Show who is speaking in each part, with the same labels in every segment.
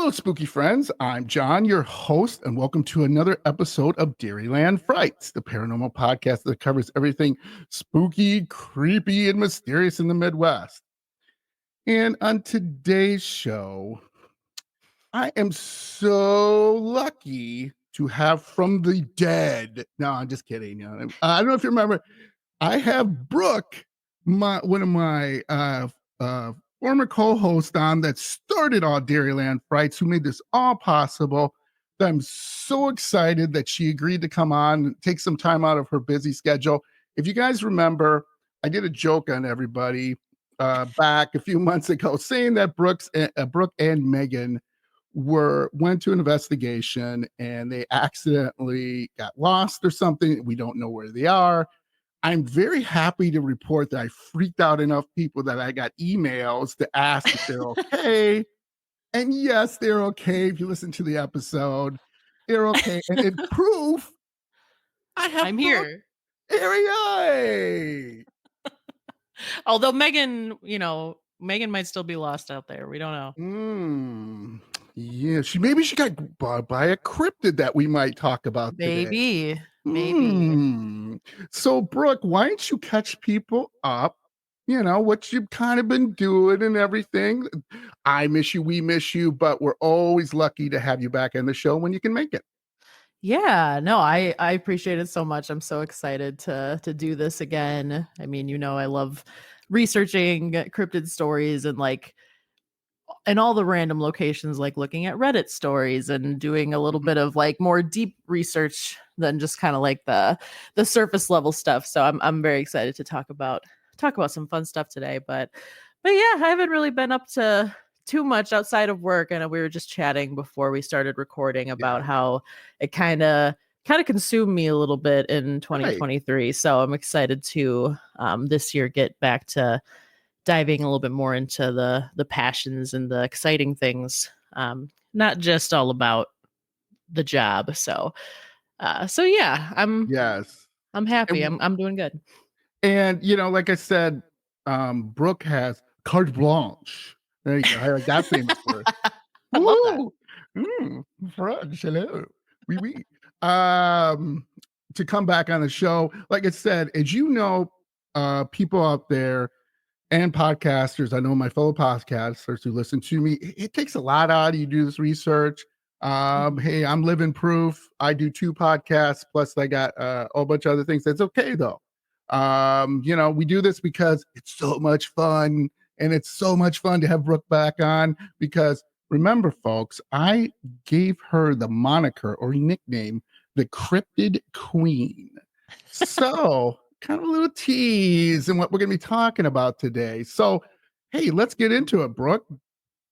Speaker 1: Hello, spooky friends. I'm John, your host, and welcome to another episode of Dairyland Frights, the paranormal podcast that covers everything spooky, creepy, and mysterious in the Midwest. And on today's show, I am so lucky to have from the dead. No, I'm just kidding. I don't know if you remember. I have Brooke, one of my former co-host on that started all Dairyland Frights, who made this all possible. I'm so excited that she agreed to come on and take some time out of her busy schedule. If you guys remember, I did a joke on everybody back a few months ago saying that Brooke and Megan went to an investigation and they accidentally got lost or something. We don't know where they are. I'm very happy to report that I freaked out enough people that I got emails to ask if they're okay. And yes, they're okay. If you listen to the episode, they're okay. And in proof,
Speaker 2: I'm here.
Speaker 1: Area.
Speaker 2: Although Megan might still be lost out there. We don't
Speaker 1: Yeah,
Speaker 2: know.
Speaker 1: maybe she got bought by a cryptid that we might talk about today.
Speaker 2: Maybe.
Speaker 1: So, Brooke, why don't you catch people up? You know, what you've kind of been doing and everything. I miss you, we miss you, but we're always lucky to have you back on the show when you can make it.
Speaker 2: Yeah, no, I appreciate it so much. I'm so excited to do this again. I mean, I love researching cryptid stories and all the random locations, like looking at Reddit stories and doing a little bit of more deep research than just kind of like the surface level stuff. So I'm very excited to talk about some fun stuff today. But yeah, I haven't really been up to too much outside of work. And we were just chatting before we started recording about how it kind of consumed me a little bit in 2023. Right. So I'm excited to this year get back to diving a little bit more into the passions and the exciting things, not just all about the job. So yeah, I'm happy. I'm doing good.
Speaker 1: And like I said, Brooke has carte blanche. There you go. I like that famous word.
Speaker 2: I love that.
Speaker 1: French, hello. Oui, oui. To come back on the show, like I said, as you know, people out there and podcasters, I know my fellow podcasters who listen to me, it takes a lot out of you to do this research. Hey, I'm living proof. I do 2 podcasts, plus I got a whole bunch of other things. That's okay though. We do this because it's so much fun, and it's so much fun to have Brooke back on because remember, folks, I gave her the moniker or nickname, the Cryptid Queen. So kind of a little tease in what we're going to be talking about today. So, hey, let's get into it, Brooke.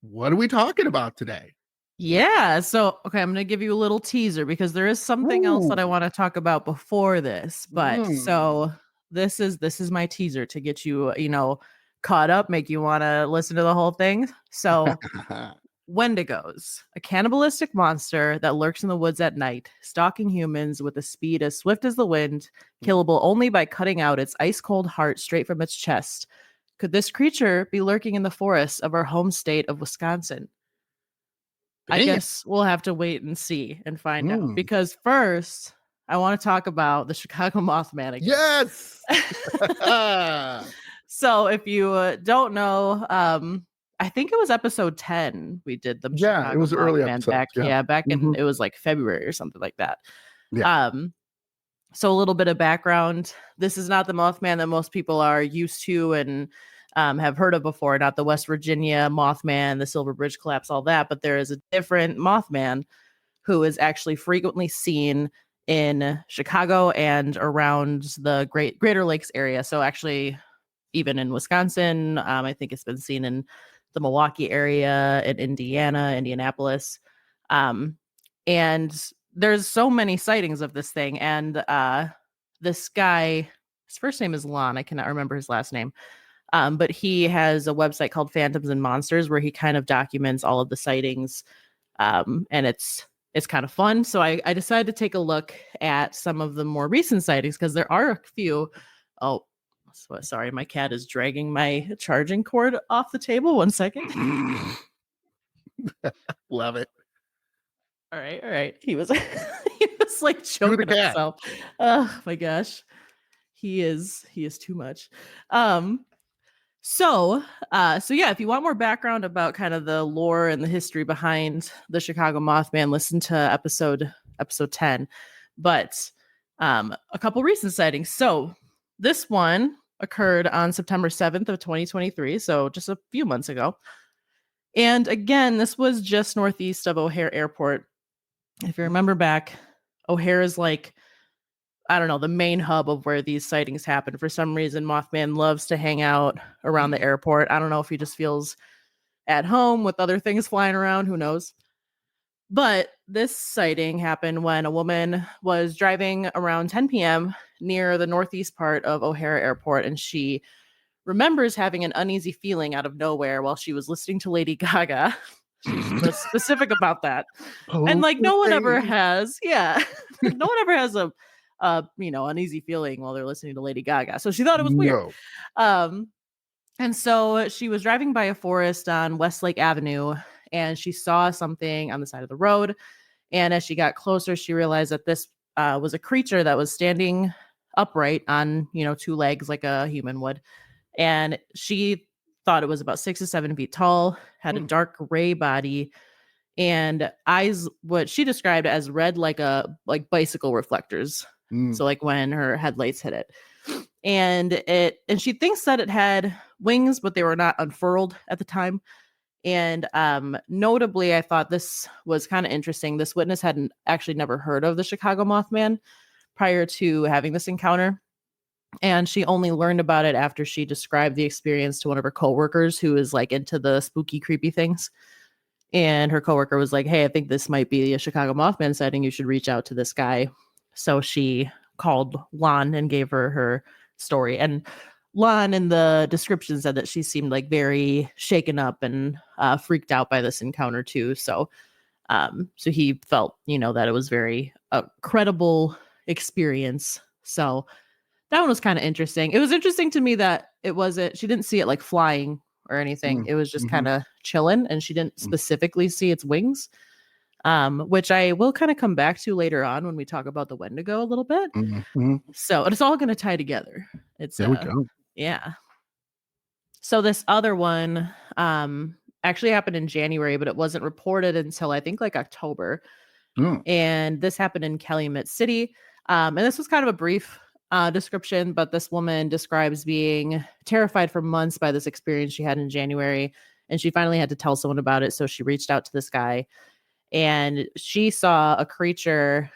Speaker 1: What are we talking about today?
Speaker 2: Yeah. So, okay, I'm going to give you a little teaser because there is something else that I want to talk about before this. But so this is my teaser to get you, caught up, make you want to listen to the whole thing. So Wendigos, a cannibalistic monster that lurks in the woods at night, stalking humans with a speed as swift as the wind, killable only by cutting out its ice-cold heart straight from its chest. Could this creature be lurking in the forests of our home state of Wisconsin? I guess we'll have to wait and see and find out. Because first, I want to talk about the Chicago Mothman again.
Speaker 1: Yes!
Speaker 2: So if you don't know, I think it was episode 10 we did the Chicago
Speaker 1: it was
Speaker 2: Mothman
Speaker 1: early episode.
Speaker 2: back in it was like February or something like that.
Speaker 1: Yeah.
Speaker 2: So a little bit of background. This is not the Mothman that most people are used to and have heard of before, not the West Virginia Mothman, the Silver Bridge collapse, all that, but there is a different Mothman who is actually frequently seen in Chicago and around the Greater Lakes area. So actually, even in Wisconsin, I think it's been seen in the Milwaukee area, in Indiana, Indianapolis. And there's so many sightings of this thing. And this guy, his first name is Lon. I cannot remember his last name. But he has a website called Phantoms and Monsters where he kind of documents all of the sightings. And it's kind of fun. So I decided to take a look at some of the more recent sightings because there are a few. Oh, sorry. My cat is dragging my charging cord off the table. 1 second.
Speaker 1: Love it.
Speaker 2: All right. He was he was like
Speaker 1: You the
Speaker 2: choking
Speaker 1: cat.
Speaker 2: himself. Oh my gosh. He is too much. Um so yeah, if you want more background about kind of the lore and the history behind the Chicago Mothman, listen to episode 10. But a couple recent sightings. So this one occurred on September 7th of 2023, so just a few months ago. And again, this was just northeast of O'Hare Airport. If you remember back, O'Hare is like, I don't know, the main hub of where these sightings happen. For some reason, Mothman loves to hang out around the airport. I don't know if he just feels at home with other things flying around. Who knows? But this sighting happened when a woman was driving around 10 p.m. near the northeast part of O'Hare Airport, and she remembers having an uneasy feeling out of nowhere while she was listening to Lady Gaga. She's specific about that. And like no one ever has, no one ever has a uneasy feeling while they're listening to Lady Gaga. So she thought it was weird.
Speaker 1: No.
Speaker 2: And so she was driving by a forest on Westlake Avenue and she saw something on the side of the road. And as she got closer, she realized that this was a creature that was standing upright on, two legs like a human would. And she thought it was about 6 to 7 feet tall, had a dark gray body, and eyes what she described as red like bicycle reflectors. So like when her headlights hit it. And she thinks that it had wings, but they were not unfurled at the time. And notably, I thought this was kind of interesting. This witness hadn't actually never heard of the Chicago Mothman prior to having this encounter. And she only learned about it after she described the experience to one of her coworkers who is like into the spooky, creepy things. And her coworker was like, "Hey, I think this might be a Chicago Mothman sighting. You should reach out to this guy." So she called Lon and gave her story. And Lon in the description said that she seemed like very shaken up and freaked out by this encounter too. So he felt, that it was very credible experience. So that one was kind of interesting. It was interesting to me that she didn't see it like flying or anything. It was just kind of chilling and she didn't specifically see its wings, which I will kind of come back to later on when we talk about the Wendigo a little bit. So it's all going to tie together.
Speaker 1: There we go.
Speaker 2: Yeah. So this other one actually happened in January, but it wasn't reported until I think like October. And this happened in Calumet City. And this was kind of a brief description, but this woman describes being terrified for months by this experience she had in January. And she finally had to tell someone about it. So she reached out to this guy and she saw a creature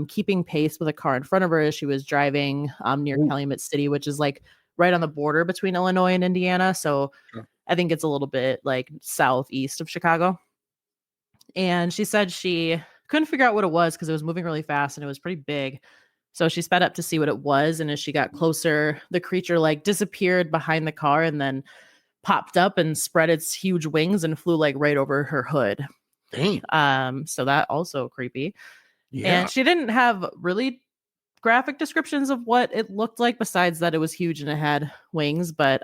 Speaker 2: keeping pace with a car in front of her as she was driving near Calumet City, which is like right on the border between Illinois and Indiana. So I think it's a little bit like southeast of Chicago. And she said she couldn't figure out what it was because it was moving really fast and it was pretty big. So she sped up to see what it was. And as she got closer, the creature like disappeared behind the car and then popped up and spread its huge wings and flew like right over her hood.
Speaker 1: Dang.
Speaker 2: So that also creepy.
Speaker 1: Yeah.
Speaker 2: And she didn't have really graphic descriptions of what it looked like besides that it was huge and it had wings. But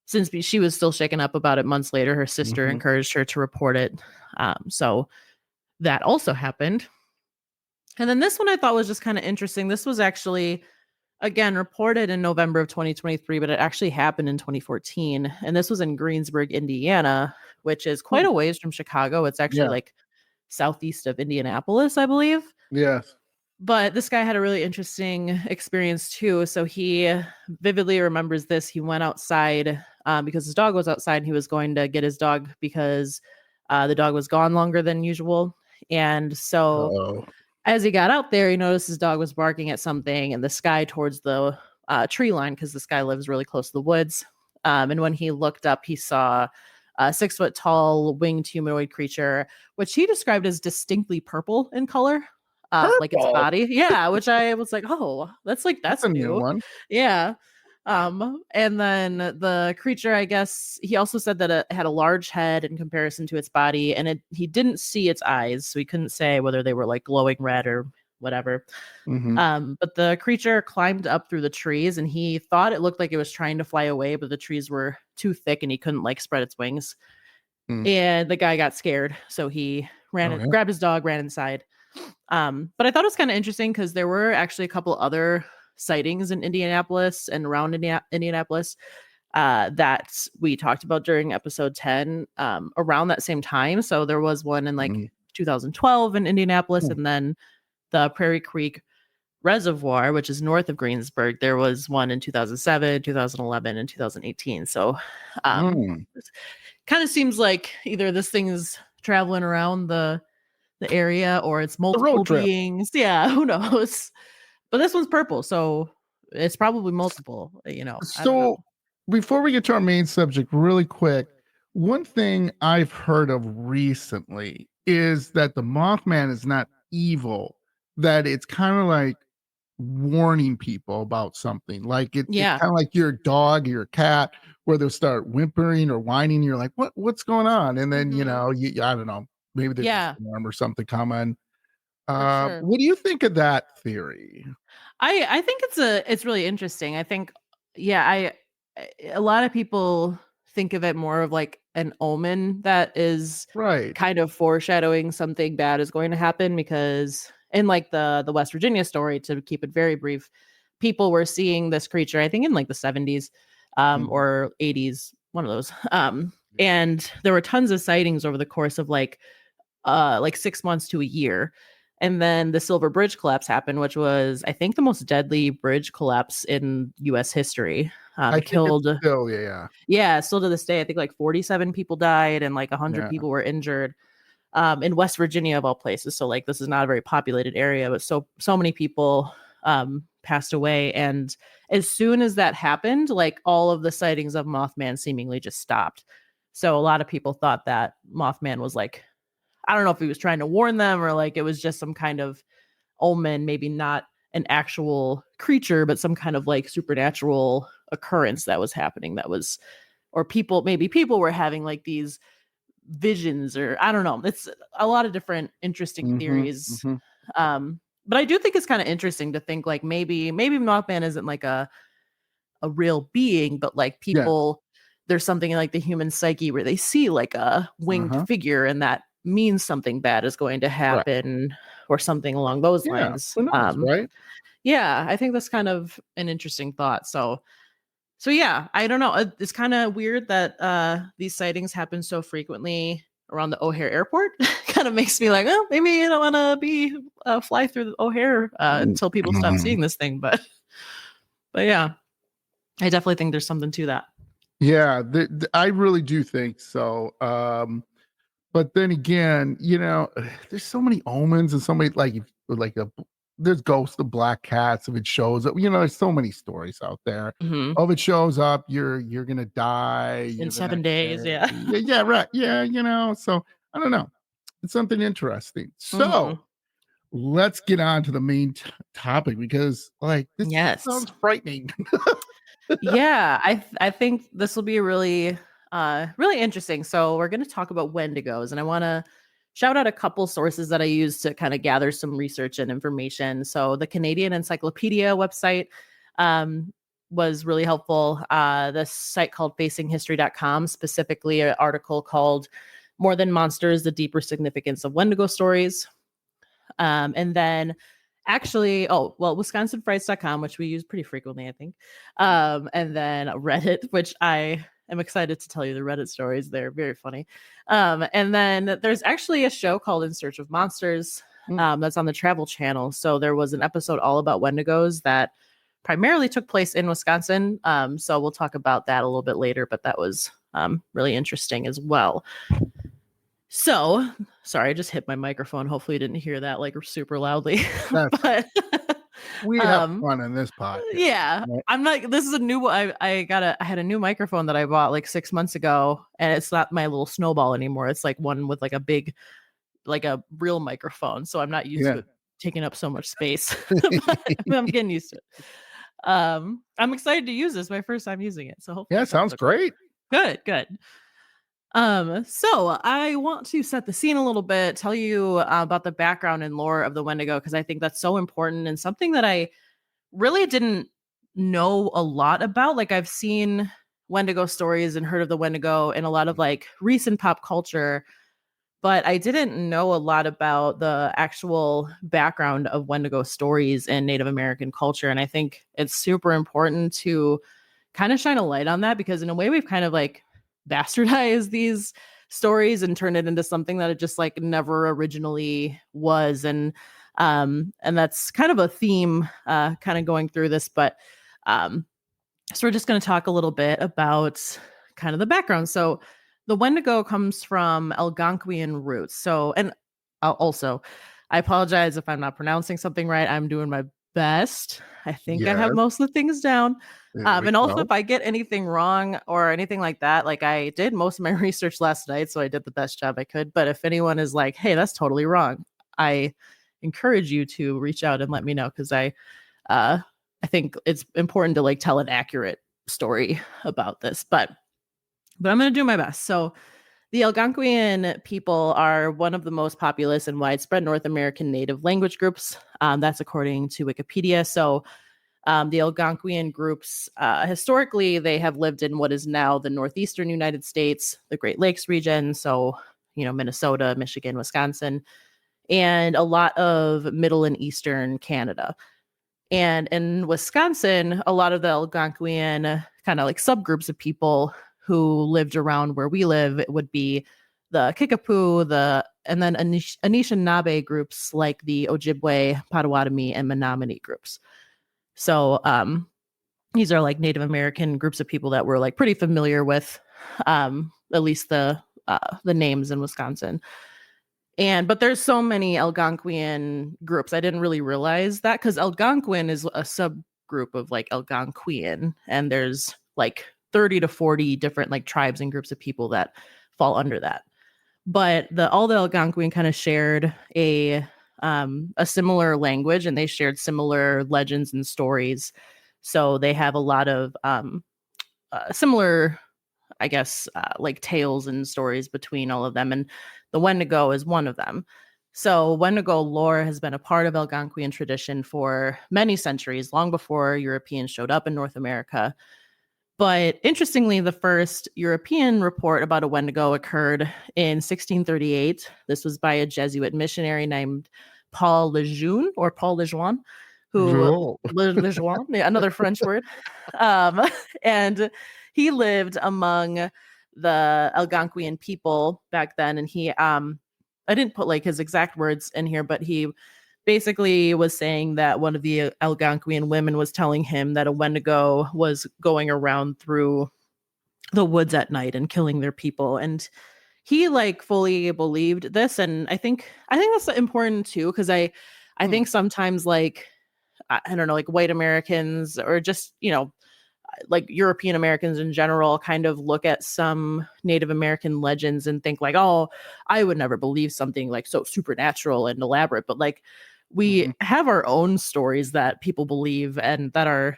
Speaker 2: since she was still shaken up about it months later, her sister encouraged her to report it. So that also happened. And then this one I thought was just kind of interesting. This was actually, again, reported in November of 2023, but it actually happened in 2014. And this was in Greensburg, Indiana, which is quite a ways from Chicago. It's actually like southeast of Indianapolis, I believe.
Speaker 1: Yes.
Speaker 2: But this guy had a really interesting experience too. So he vividly remembers this. He went outside because his dog was outside. And he was going to get his dog because the dog was gone longer than usual. And so as he got out there, he noticed his dog was barking at something in the sky towards the tree line because this guy lives really close to the woods. And when he looked up, he saw a 6 foot tall winged humanoid creature, which he described as distinctly purple in color. Like its body. Yeah, which I was like, oh, that's
Speaker 1: a new one.
Speaker 2: Yeah. And then the creature, I guess, he also said that it had a large head in comparison to its body, and he didn't see its eyes, so he couldn't say whether they were like glowing red or whatever. But the creature climbed up through the trees, and he thought it looked like it was trying to fly away, but the trees were too thick, and he couldn't like spread its wings.
Speaker 1: Mm.
Speaker 2: and the guy got scared, so he
Speaker 1: Oh, yeah.
Speaker 2: grabbed his dog, ran inside. But I thought it was kind of interesting because there were actually a couple other sightings in Indianapolis and around Indianapolis that we talked about during episode 10 around that same time. So there was one in like
Speaker 1: Mm.
Speaker 2: 2012 in Indianapolis,
Speaker 1: Mm.
Speaker 2: and then the Prairie Creek Reservoir, which is north of Greensburg, there was one in 2007, 2011, and 2018. So
Speaker 1: Mm.
Speaker 2: it kind of seems like either this thing is traveling around the area or it's
Speaker 1: A road
Speaker 2: multiple
Speaker 1: trip.
Speaker 2: beings. Yeah, who knows? But this one's purple, so it's probably multiple, I don't
Speaker 1: So
Speaker 2: know.
Speaker 1: before we get to our main subject, really quick, one thing I've heard of recently is that the Mothman is not evil, that it's kind of like warning people about something. Like it's
Speaker 2: Yeah.
Speaker 1: kind of like your dog or your cat, where they'll start whimpering or whining. You're like, what's going on? And then,
Speaker 2: Mhm.
Speaker 1: I don't know, maybe there's a
Speaker 2: Yeah,
Speaker 1: storm or something coming.
Speaker 2: for sure.
Speaker 1: What do you think of that theory?
Speaker 2: I think it's really interesting. I think yeah, a lot of people think of it more of like an omen that is
Speaker 1: Right.
Speaker 2: kind of foreshadowing something bad is going to happen because in like the West Virginia story, to keep it very brief, people were seeing this creature, I think in like the 70s
Speaker 1: Mhm.
Speaker 2: or 80s, one of those. And there were tons of sightings over the course of like 6 months to a year. And then the Silver Bridge collapse happened, which was, I think, the most deadly bridge collapse in US history.
Speaker 1: I
Speaker 2: It
Speaker 1: think it's
Speaker 2: killed,
Speaker 1: still, yeah,
Speaker 2: yeah, still to this day, I think like 47 people died and like 100
Speaker 1: yeah.
Speaker 2: people were injured in West Virginia, of all places. So, like, this is not a very populated area, but so many people passed away. And as soon as that happened, like all of the sightings of Mothman seemingly just stopped. So, a lot of people thought that Mothman was like, I don't know if he was trying to warn them or like it was just some kind of omen, maybe not an actual creature, but some kind of like supernatural occurrence that was happening that was, or maybe people were having like these visions, or I don't know. It's a lot of different interesting
Speaker 1: Mhm,
Speaker 2: theories.
Speaker 1: mhm.
Speaker 2: But I do think it's kind of interesting to think like maybe Mothman isn't like a real being, but like
Speaker 1: Yeah.
Speaker 2: people, there's something in like the human psyche where they see like a winged
Speaker 1: Uh-huh.
Speaker 2: figure and that means something bad is going to
Speaker 1: Right.
Speaker 2: happen or something along those
Speaker 1: Yeah.
Speaker 2: lines.
Speaker 1: Who knows, right?
Speaker 2: Yeah, I think that's kind of an interesting thought. So yeah, I don't know. It's kind of weird that these sightings happen so frequently around the O'Hare airport. Kind of makes me like, oh, maybe I don't want to be fly through the O'Hare
Speaker 1: Mm,
Speaker 2: until people stop
Speaker 1: mhm.
Speaker 2: seeing this thing. But yeah, I definitely think there's something to that.
Speaker 1: Yeah, I really do think so. But then again, there's so many omens and so many there's ghosts of black cats if it shows up. There's so many stories out there.
Speaker 2: Mhm.
Speaker 1: Oh, if it shows up, you're gonna die.
Speaker 2: In
Speaker 1: You're the
Speaker 2: 7
Speaker 1: next
Speaker 2: days,
Speaker 1: day.
Speaker 2: yeah.
Speaker 1: Yeah, yeah, right. Yeah, so I don't know. It's something interesting. So
Speaker 2: Mhm.
Speaker 1: let's get on to the main topic because like this
Speaker 2: Yes.
Speaker 1: sounds frightening.
Speaker 2: Yeah, I think this will be really really interesting. So we're going to talk about Wendigos, and I want to shout out a couple sources that I used to kind of gather some research and information. So the Canadian Encyclopedia website was really helpful. This site called facinghistory.com, specifically an article called More Than Monsters: The Deeper Significance of Wendigo Stories. And then actually, oh, well, wisconsinfrights.com, which we use pretty frequently, I think. And then Reddit, which I am excited to tell you the Reddit stories. They're very funny. And then there's actually a show called In Search of Monsters
Speaker 1: Mm.
Speaker 2: that's on the Travel Channel. So there was an episode all about Wendigos that primarily took place in Wisconsin. So we'll talk about that a little bit later, but that was really interesting as well. So, sorry, I just hit my microphone. Hopefully you didn't hear that like super loudly.
Speaker 1: That's
Speaker 2: But
Speaker 1: we have
Speaker 2: um
Speaker 1: fun in this podcast.
Speaker 2: yeah,
Speaker 1: Right?
Speaker 2: I'm not, this is a new I had a new microphone that I bought like 6 months ago, and it's not my little snowball anymore. It's like one with like a big, like a real microphone. So I'm not used to
Speaker 1: Yeah.
Speaker 2: it taking up so much space. But I'm getting used to it. I'm excited to use this, my first time using it. So hopefully
Speaker 1: Yeah,
Speaker 2: it sounds
Speaker 1: sounds
Speaker 2: okay.
Speaker 1: great.
Speaker 2: Good. So I want to set the scene a little bit, tell you about the background and lore of the Wendigo, because I think that's so important and something that I really didn't know a lot about. Like I've seen Wendigo stories and heard of the Wendigo in a lot of like recent pop culture, but I didn't know a lot about the actual background of Wendigo stories in Native American culture. And I think it's super important to kind of shine a light on that, because in a way we've kind of like bastardized these stories and turned it into something that it just like never originally was. And that's kind of a theme kind of going through this. But so we're just going to talk a little bit about kind of the background. So the Wendigo comes from Algonquian roots. So, and also, I apologize if I'm not pronouncing something right. I'm doing my best. I think I have
Speaker 1: Yes.
Speaker 2: most of the things down.
Speaker 1: There we
Speaker 2: And also,
Speaker 1: go.
Speaker 2: if I get anything wrong or anything like that, like I did most of my research last night, so I did the best job I could. But if anyone is like, hey, that's totally wrong, I encourage you to reach out and let me know, because I think it's important to like tell an accurate story about this. But I'm going to do my best. So the Algonquian people are one of the most populous and widespread North American native language groups. That's according to Wikipedia. So the Algonquian groups, historically, they have lived in what is now the northeastern United States, the Great Lakes region. So, Minnesota, Michigan, Wisconsin, and a lot of middle and eastern Canada. And in Wisconsin, a lot of the Algonquian kind of like subgroups of people who lived around where we live, it would be the Kickapoo, and then Anishinaabe groups like the Ojibwe, Potawatomi, and Menominee groups. So these are like Native American groups of people that we're like pretty familiar with, at least the names in Wisconsin. But there's so many Algonquian groups. I didn't really realize that, because Algonquin is a subgroup of like Algonquian, and there's like 30 to 40 different like tribes and groups of people that fall under that. But all the Algonquin kind of shared a similar language, and they shared similar legends and stories. So they have a lot of similar, I guess, like tales and stories between all of them. And the Wendigo is one of them. So Wendigo lore has been a part of Algonquian tradition for many centuries, long before Europeans showed up in North America. But interestingly, the first European report about a Wendigo occurred in 1638. This was by a Jesuit missionary named Paul Lejeune, or Paul Lejeune,
Speaker 1: No.
Speaker 2: Lejeune, another French word. And he lived among the Algonquian people back then. And he, I didn't put like his exact words in here, but he basically was saying that one of the Algonquian women was telling him that a Wendigo was going around through the woods at night and killing their people. And he like fully believed this. And I think that's important too, because I think sometimes like, I don't know, like white Americans or just, like European Americans in general kind of look at some Native American legends and think like, oh, I would never believe something like so supernatural and elaborate. But like we have our own stories that people believe, and that are,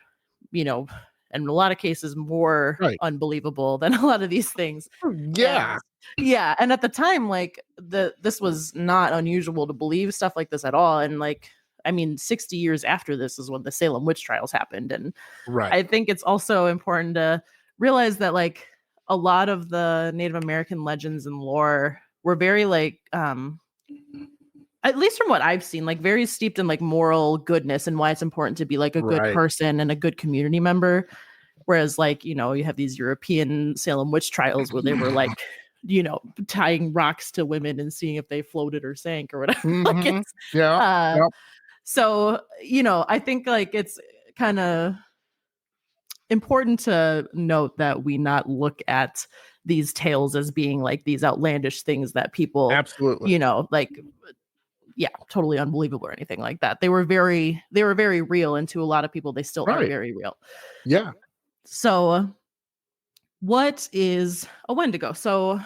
Speaker 2: in a lot of cases more unbelievable than a lot of these things.
Speaker 1: Yeah.
Speaker 2: And at the time, like this was not unusual to believe stuff like this at all. And like, I mean, 60 years after this is when the Salem witch trials happened. And I think it's also important to realize that like a lot of the Native American legends and lore were very like, at least from what I've seen, like very steeped in like moral goodness and why it's important to be like a good person and a good community member. Whereas like, you have these European Salem witch trials where they were like, tying rocks to women and seeing if they floated or sank or whatever. Like it's, so, I think like it's kind of important to note that we not look at these tales as being like these outlandish things that people,
Speaker 1: absolutely,
Speaker 2: like, yeah, totally unbelievable or anything like that. They were very real. And to a lot of people, they still are very real.
Speaker 1: Yeah.
Speaker 2: So what is a Wendigo? So,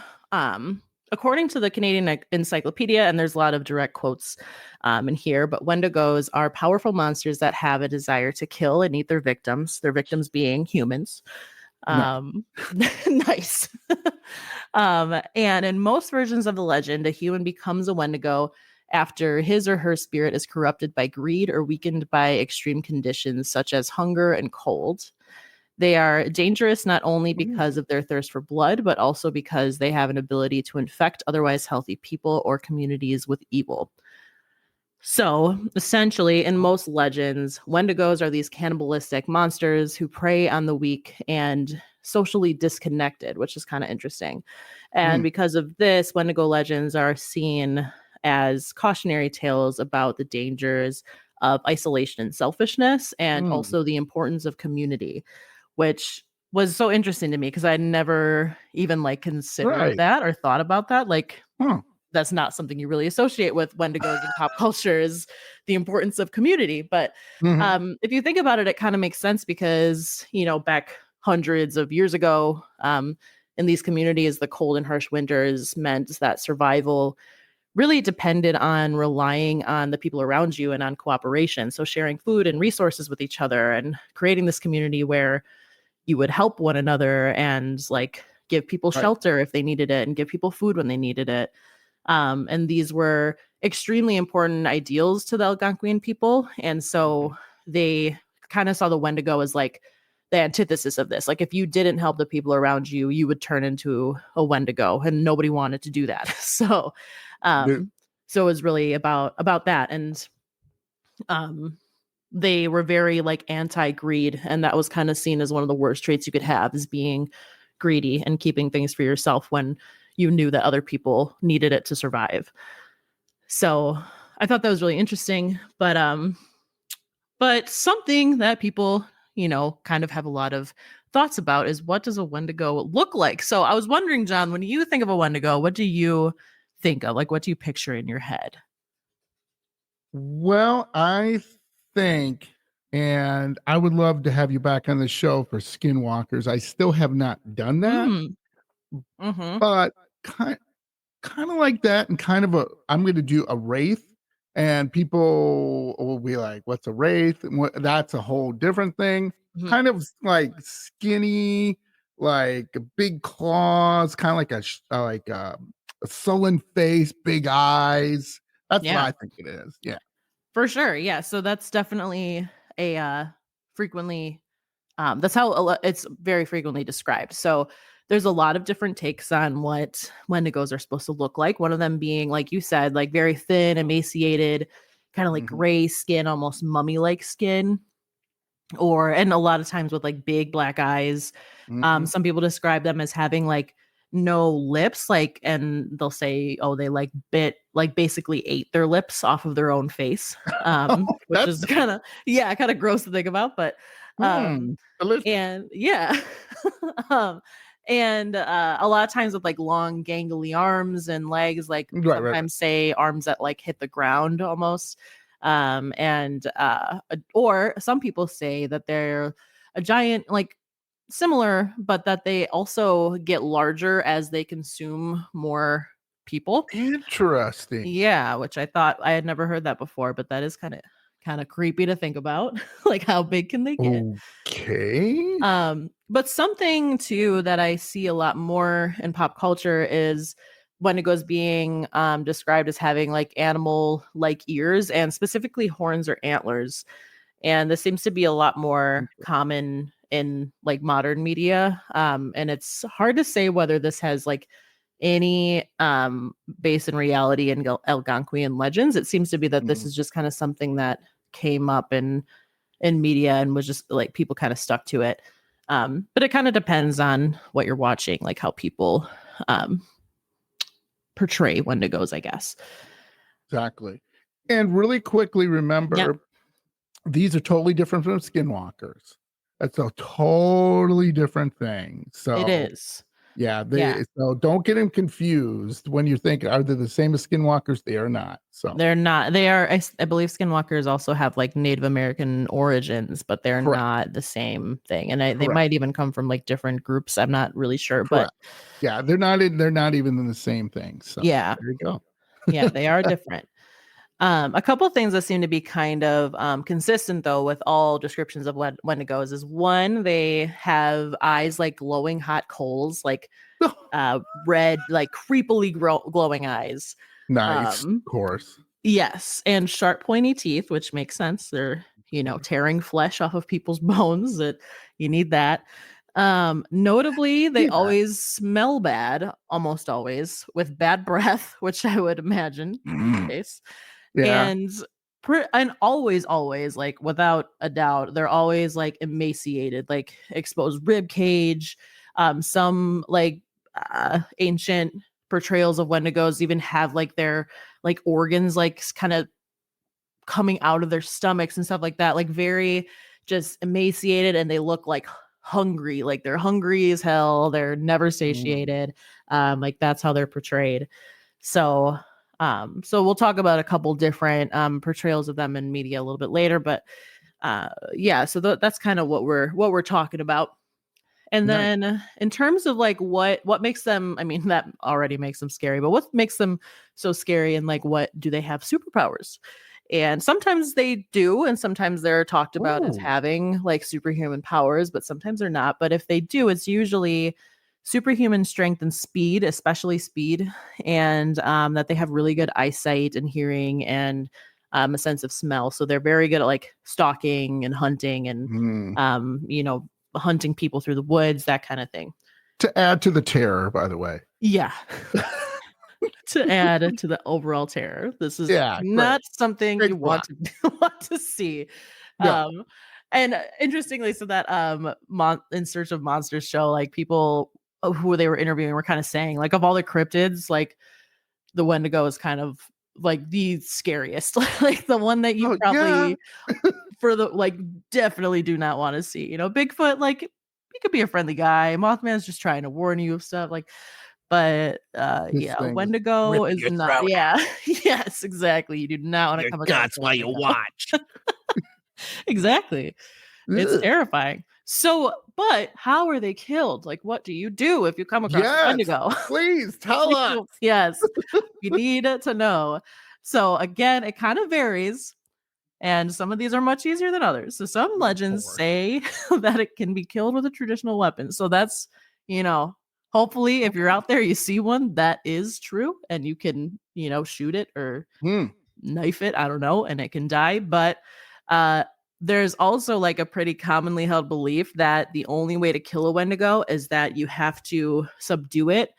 Speaker 2: according to the Canadian Encyclopedia, and there's a lot of direct quotes in here, but Wendigos are powerful monsters that have a desire to kill and eat their victims being humans. Nice. And in most versions of the legend, a human becomes a Wendigo after his or her spirit is corrupted by greed or weakened by extreme conditions such as hunger and cold. They are dangerous not only
Speaker 1: Mm.
Speaker 2: because of their thirst for blood, but also because they have an ability to infect otherwise healthy people or communities with evil. So, essentially, in most legends, Wendigos are these cannibalistic monsters who prey on the weak and socially disconnected, which is kind of interesting. And
Speaker 1: Mm.
Speaker 2: because of this, Wendigo legends are seen as cautionary tales about the dangers of isolation and selfishness, and
Speaker 1: Mm.
Speaker 2: also the importance of community, which was so interesting to me because I never even like considered
Speaker 1: Right.
Speaker 2: that or thought about that. Like,
Speaker 1: Huh.
Speaker 2: that's not something you really associate with Wendigos in pop culture is the importance of community. But
Speaker 1: Mhm.
Speaker 2: if you think about it, it kind of makes sense because, back hundreds of years ago, in these communities, the cold and harsh winters meant that survival really depended on relying on the people around you and on cooperation. So sharing food and resources with each other and creating this community where you would help one another and like give people
Speaker 1: Right.
Speaker 2: shelter if they needed it and give people food when they needed it. And these were extremely important ideals to the Algonquian people. And
Speaker 1: Mhm.
Speaker 2: so they kind of saw the Wendigo as like the antithesis of this. Like if you didn't help the people around you, you would turn into a Wendigo, and nobody wanted to do that. So
Speaker 1: The
Speaker 2: um so it was really about that. And um they were very like anti-greed, and that was kind of seen as one of the worst traits you could have, is being greedy and keeping things for yourself when you knew that other people needed it to survive. So I thought that was really interesting. But something that people, kind of have a lot of thoughts about is, what does a Wendigo look like? So I was wondering, John, when you think of a Wendigo, what do you think of? Like, what do you picture in your head?
Speaker 1: Well, I think, and I would love to have you back on the show for Skinwalkers. I still have not done that,
Speaker 2: Mm. Mm-hmm.
Speaker 1: but kind of like that, and kind of I'm going to do a wraith, and people will be like, "What's a wraith?" And that's a whole different thing.
Speaker 2: Mm-hmm.
Speaker 1: Kind of like skinny, like big claws, kind of like a sullen face, big eyes. That's what
Speaker 2: Yeah.
Speaker 1: I think it is. Yeah.
Speaker 2: For sure. Yeah. So that's definitely a frequently that's how it's very frequently described. So there's a lot of different takes on what Wendigos are supposed to look like. One of them being, like you said, like very thin, emaciated, kind of like
Speaker 1: Mhm.
Speaker 2: gray skin, almost mummy-like skin, and a lot of times with like big black eyes.
Speaker 1: Mhm.
Speaker 2: Some people describe them as having like no lips, like, and they'll say, oh, they like basically ate their lips off of their own face,
Speaker 1: Oh,
Speaker 2: which
Speaker 1: that's
Speaker 2: is kind of, yeah, kind of gross to think about, but um,
Speaker 1: delicious.
Speaker 2: and yeah, um, and a lot of times with like long gangly arms and legs, like
Speaker 1: Right.
Speaker 2: sometimes say arms that like hit the ground almost, and or some people say that they're a giant, like similar, but that they also get larger as they consume more people.
Speaker 1: Interesting.
Speaker 2: Yeah, which I thought, I had never heard that before, but that is kind of creepy to think about. Like, how big can they get?
Speaker 1: Okay.
Speaker 2: But something too that I see a lot more in pop culture is Wendigos being described as having like animal like ears, and specifically horns or antlers. And this seems to be a lot more common in like modern media. And it's hard to say whether this has like any base in reality in Algonquian legends. It seems to be that this
Speaker 1: Mhm.
Speaker 2: is just kind of something that came up in media and was just like people kind of stuck to it. But it kind of depends on what you're watching, like how people um, portray Wendigos, I guess.
Speaker 1: Exactly. And really quickly,
Speaker 2: Yep,
Speaker 1: remember, these are totally different from skinwalkers. That's a totally different thing.
Speaker 2: it
Speaker 1: So,
Speaker 2: is.
Speaker 1: yeah,
Speaker 2: Yeah.
Speaker 1: so don't get them confused when you're thinking, are they the same as skinwalkers? They are not. So,
Speaker 2: They're not. They are. I believe skinwalkers also have like Native American origins, but they're
Speaker 1: correct,
Speaker 2: not the same thing. And they
Speaker 1: correct,
Speaker 2: might even come from like different groups. I'm not really sure, but
Speaker 1: correct. Yeah, they're not even in the same thing. So,
Speaker 2: yeah,
Speaker 1: there you go.
Speaker 2: yeah, they are different. A couple of things that seem to be kind of consistent though with all descriptions of Wendigos is, one, they have eyes like glowing hot coals, like red, like creepily glowing eyes.
Speaker 1: Nice,
Speaker 2: Um,
Speaker 1: of course.
Speaker 2: yes, and sharp pointy teeth, which makes sense. They're tearing flesh off of people's bones. That you need that. Notably, they always smell bad, almost always, with bad breath, which I would imagine is the case.
Speaker 1: Yeah.
Speaker 2: And always, like without a doubt, they're always like emaciated, like exposed rib cage. Some like ancient portrayals of Wendigos even have like their like organs like kind of coming out of their stomachs and stuff like that, like very just emaciated, and they look like hungry, like they're hungry as hell, they're never satiated. Like that's how they're portrayed. So we'll talk about a couple different portrayals of them in media a little bit later, but yeah, so that's kind of what we're talking about. And then in terms of like what makes them, I mean, that already makes them scary, but what makes them so scary, and like what do they have superpowers? And sometimes they do, and sometimes they're talked about as having like superhuman powers, but sometimes they're not. But if they do, it's usually superhuman strength and speed, especially speed, and that they have really good eyesight and hearing and a sense of smell. So they're very good at like stalking and hunting and hunting people through the woods, that kind of thing.
Speaker 1: To add to the terror, by the way.
Speaker 2: Yeah. To add to the overall terror. This is not something you want to see. No. And interestingly, so that In Search of Monsters show, like people who they were interviewing were kind of saying, like, of all the cryptids, like the Wendigo is kind of like the scariest, like the one that you probably for the like definitely do not want to see. Bigfoot, like he could be a friendly guy. Mothman's just trying to warn you of stuff, like. But Wendigo is not. Yeah, yes, exactly. You do not want to come across.
Speaker 3: That's why you watch.
Speaker 2: Exactly. It's terrifying. So, but how are they killed? Like, what do you do if you come across a Wendigo?
Speaker 1: Please tell us.
Speaker 2: Yes, you need to know. So again, it kind of varies. And some of these are much easier than others. So some legends say that it can be killed with a traditional weapon. So that's, hopefully if you're out there, you see one that is true and you can, shoot it or knife it. I don't know. And it can die. But there's also like a pretty commonly held belief that the only way to kill a Wendigo is that you have to subdue it,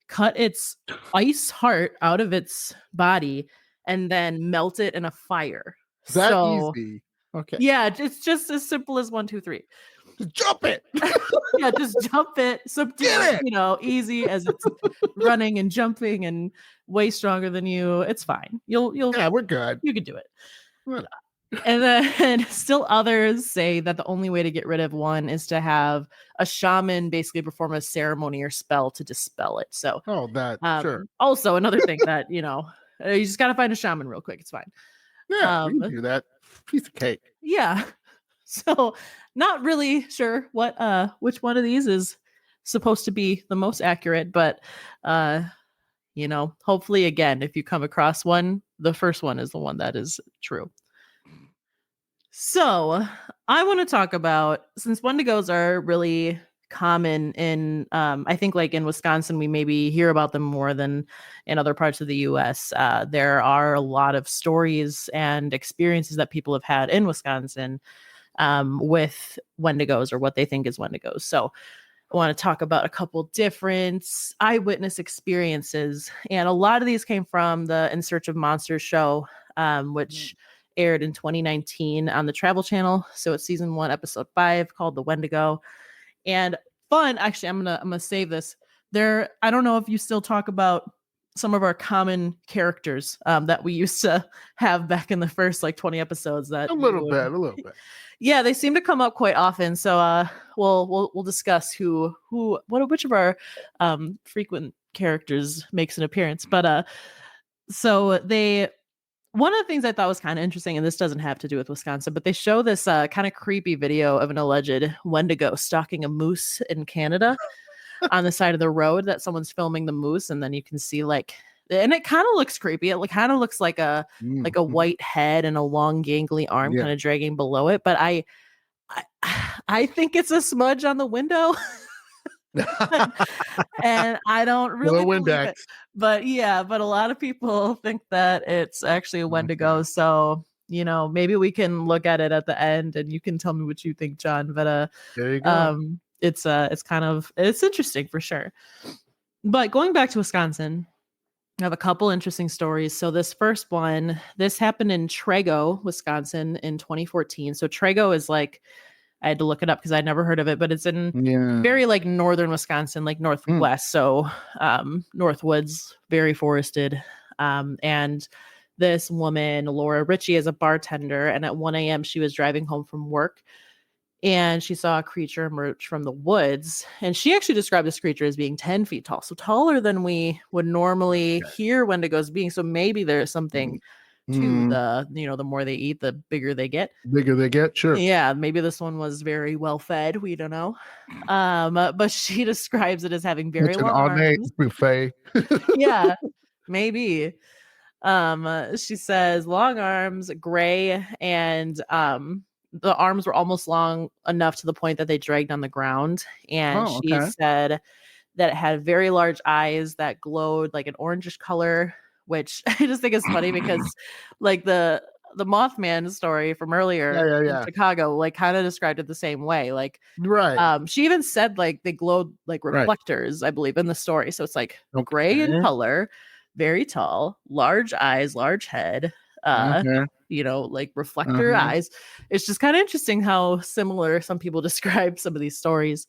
Speaker 2: cut its ice heart out of its body, and then melt it in a fire.
Speaker 1: That easy. Okay.
Speaker 2: Yeah, it's just as simple as 1, 2, 3.
Speaker 1: Just jump it.
Speaker 2: Yeah, just jump it. Subdue it. Easy as it's running and jumping and way stronger than you. It's fine. You'll
Speaker 1: Yeah, we're good.
Speaker 2: You can do it. And then still others say that the only way to get rid of one is to have a shaman basically perform a ceremony or spell to dispel it. So
Speaker 1: sure.
Speaker 2: Also another thing that, you just got to find a shaman real quick. It's fine.
Speaker 1: Yeah, we can do that. Piece of cake.
Speaker 2: Yeah. So not really sure which one of these is supposed to be the most accurate, but hopefully again, if you come across one, the first one is the one that is true. So I want to talk about, since Wendigos are really common in I think like in Wisconsin, we maybe hear about them more than in other parts of the US. There are a lot of stories and experiences that people have had in Wisconsin with Wendigos or what they think is Wendigos. So I want to talk about a couple different eyewitness experiences. And a lot of these came from the In Search of Monsters show, which aired in 2019 on the Travel Channel. So it's season 1, episode 5, called The Wendigo. And fun, actually, I'm gonna save this. I don't know if you still talk about some of our common characters that we used to have back in the first like 20 episodes. That
Speaker 1: a little bit.
Speaker 2: Yeah, they seem to come up quite often. So we'll discuss which of our frequent characters makes an appearance. But one of the things I thought was kind of interesting, and this doesn't have to do with Wisconsin, but they show this kind of creepy video of an alleged Wendigo stalking a moose in Canada on the side of the road, that someone's filming the moose, and then you can see and it kind of looks creepy. It kind of looks like a white head and a long gangly arm kind of dragging below it. But I think it's a smudge on the window. And I don't really believe it. But a lot of people think that it's actually a Wendigo. So maybe we can look at it at the end and you can tell me what you think, John. But
Speaker 1: There you go.
Speaker 2: it's interesting for sure. But going back to Wisconsin, I have a couple interesting stories. So this first one, this happened in Trego, Wisconsin in 2014. So Trego is like, I had to look it up because I'd never heard of it, but it's in
Speaker 1: Yeah.
Speaker 2: very like northern Wisconsin, like northwest. So Northwoods, very forested. And this woman, Laura Ritchie, is a bartender. And at 1 a.m., she was driving home from work and she saw a creature emerge from the woods. And she actually described this creature as being 10 feet tall, so taller than we would normally hear Wendigos being. So maybe there's something to the more they eat, the bigger they get.
Speaker 1: Bigger they get, sure.
Speaker 2: Yeah, maybe this one was very well fed. We don't know. But she describes it as having very
Speaker 1: It's an
Speaker 2: long
Speaker 1: all-day
Speaker 2: arms.
Speaker 1: buffet.
Speaker 2: Yeah, maybe. She says long arms, gray, and the arms were almost long enough to the point that they dragged on the ground. And she said that it had very large eyes that glowed like an orangish color, which I just think is funny because like the Mothman story from earlier in Chicago, like kind of described it the same way. Like, she even said like they glowed like reflectors, I believe, in the story. So it's like gray in color, very tall, large eyes, large head, like reflector eyes. It's just kind of interesting how similar some people describe some of these stories.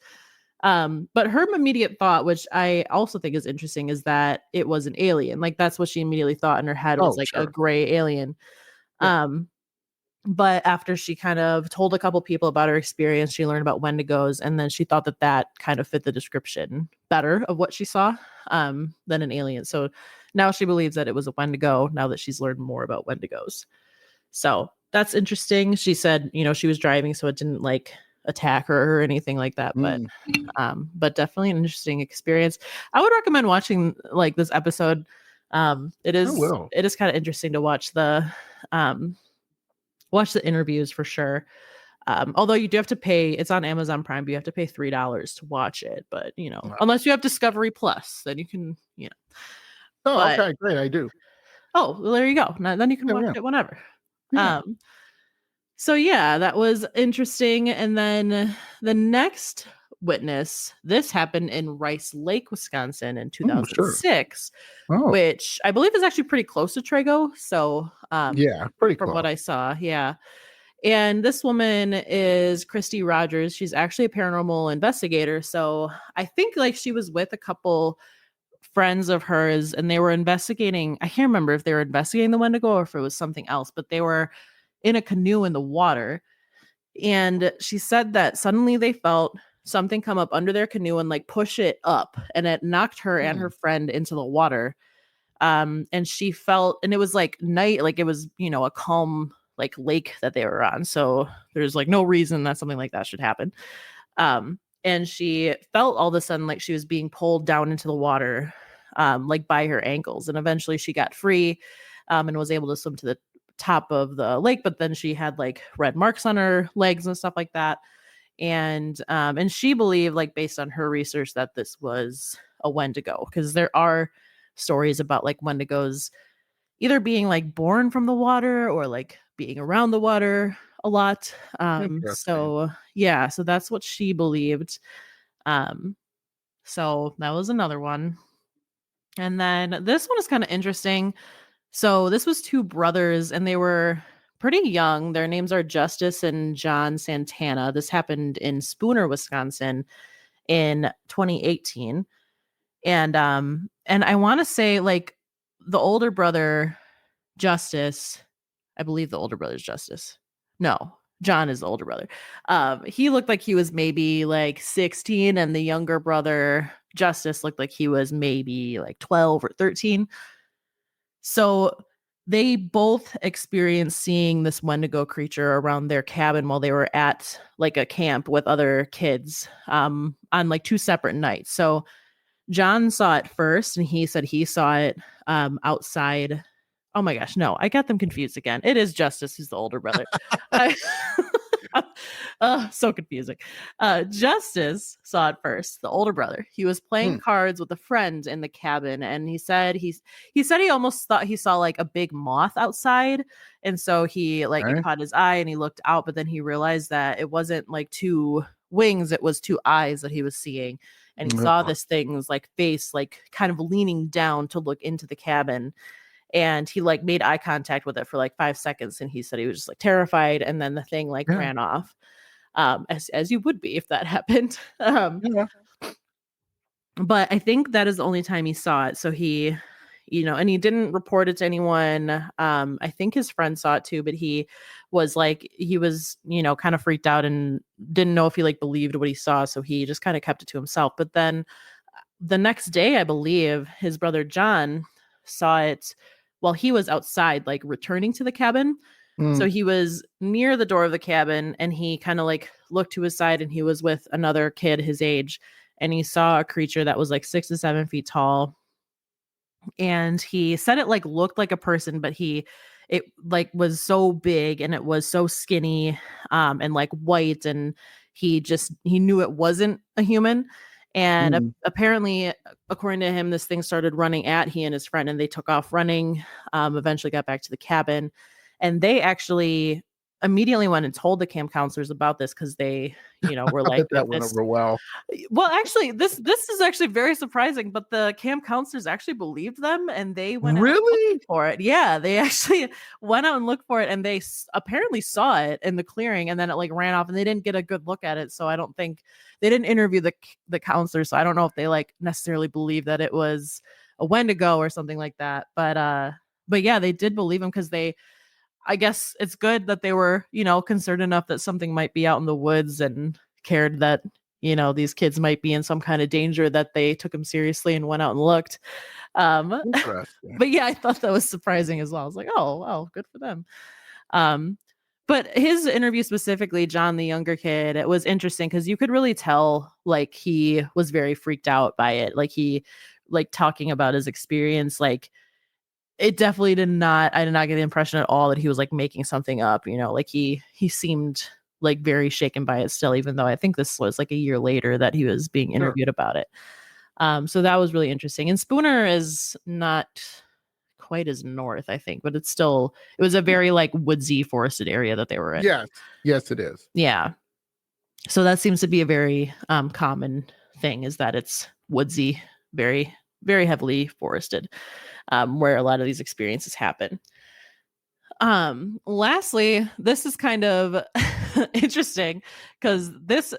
Speaker 2: But her immediate thought, which I also think is interesting, is that it was an alien. Like that's what she immediately thought in her head was like a gray alien. But after she kind of told a couple people about her experience, she learned about Wendigos, and then she thought that kind of fit the description better of what she saw than an alien. So now she believes that it was a Wendigo now that she's learned more about Wendigos. So that's interesting. She said, she was driving, so it didn't like attack her or anything like that. But definitely an interesting experience. I would recommend watching like this episode. It is kind of interesting to watch the interviews for sure. Although you do have to pay, it's on Amazon Prime, but you have to pay $3 to watch it. But unless you have Discovery Plus, then you can,
Speaker 1: okay, great, I do.
Speaker 2: Oh, well, there you go. Now, then you can watch it whenever. So yeah, that was interesting. And then the next witness, this happened in Rice Lake, Wisconsin in 2006, which I believe is actually pretty close to Trego. So
Speaker 1: pretty
Speaker 2: from
Speaker 1: close.
Speaker 2: what I saw. Yeah. And this woman is Christy Rogers. She's actually a paranormal investigator. So I think like she was with a couple friends of hers and they were investigating. I can't remember if they were investigating the Wendigo or if it was something else, but they were in a canoe in the water. And she said that suddenly they felt something come up under their canoe and like push it up, and it knocked her and her friend into the water. And she felt, and it was like night, like it was, a calm like lake that they were on. So there's like no reason that something like that should happen. And she felt all of a sudden like she was being pulled down into the water, like by her ankles. And eventually she got free and was able to swim to the top of the lake. But then she had like red marks on her legs and stuff like that. And she believed, like based on her research, that this was a Wendigo, because there are stories about like Wendigos either being like born from the water or like being around the water a lot. So that's what she believed. So that was another one. And then this one is kind of interesting. So this was two brothers and they were pretty young. Their names are Justice and John Santana. This happened in Spooner, Wisconsin in 2018. And I want to say like the older brother, Justice, I believe the older brother is Justice. No, John is the older brother. He looked like he was maybe like 16, and the younger brother, Justice, looked like he was maybe like 12 or 13. So they both experienced seeing this Wendigo creature around their cabin while they were at like a camp with other kids on like two separate nights. So John saw it first, and he said he saw it outside. Oh my gosh, no, I got them confused again. It is Justice who's the older brother. So confusing. Justice saw it first, the older brother. He was playing
Speaker 1: Hmm.
Speaker 2: cards with a friend in the cabin, and he almost thought he saw like a big moth outside, and so it
Speaker 1: Okay.
Speaker 2: caught his eye, and he looked out, but then he realized that it wasn't like two wings, it was two eyes that he was seeing, and he saw
Speaker 1: Ugh.
Speaker 2: this thing's like face like kind of leaning down to look into the cabin, and he like made eye contact with it for like 5 seconds, and he said he was just like terrified, and then the thing like
Speaker 1: Yeah.
Speaker 2: ran off, as you would be if that happened.
Speaker 1: Yeah.
Speaker 2: But I think that is the only time he saw it. So he, and he didn't report it to anyone. I think his friend saw it too, but he was kind of freaked out and didn't know if he like believed what he saw. So he just kind of kept it to himself. But then the next day, I believe his brother John saw it while he was outside, like returning to the cabin. So
Speaker 1: Mm.
Speaker 2: he was near the door of the cabin, and he kind of like looked to his side, and he was with another kid his age, and he saw a creature that was like 6 to 7 feet tall. And he said it like looked like a person, but it like was so big, and it was so skinny, and like white, and he knew it wasn't a human. And
Speaker 1: Mm.
Speaker 2: apparently, according to him, this thing started running at he and his friend, and they took off running. Eventually got back to the cabin, and they actually immediately went and told the camp counselors about this, because they, were
Speaker 1: I
Speaker 2: like,
Speaker 1: bet that went over well.
Speaker 2: well, actually, this is actually very surprising, but the camp counselors actually believed them, and they went out looking
Speaker 1: Really?
Speaker 2: for it. Yeah, they actually went out and looked for it, and they apparently saw it in the clearing, and then it like ran off, and they didn't get a good look at it. So I don't think they didn't interview the counselors. So I don't know if they like necessarily believe that it was a Wendigo or something like that. But yeah, they did believe him, because I guess it's good that they were, concerned enough that something might be out in the woods, and cared that, these kids might be in some kind of danger, that they took them seriously and went out and looked. Um,
Speaker 1: Interesting.
Speaker 2: but yeah, I thought that was surprising as well. I was like, oh, well, good for them. Um, but his interview specifically, John, the younger kid, it was interesting, because you could really tell like he was very freaked out by it. Like he, like talking about his experience, like it definitely I did not get the impression at all that he was like making something up, like he seemed like very shaken by it still, even though I think this was like a year later that he was being
Speaker 1: Sure.
Speaker 2: interviewed about it. So that was really interesting. And Spooner is not quite as north, I think, but it was a very like woodsy forested area that they were in.
Speaker 1: Yes. Yes, it is.
Speaker 2: Yeah. So that seems to be a very common thing, is that it's woodsy, very, very heavily forested, where a lot of these experiences happen. Lastly, this is kind of interesting, because this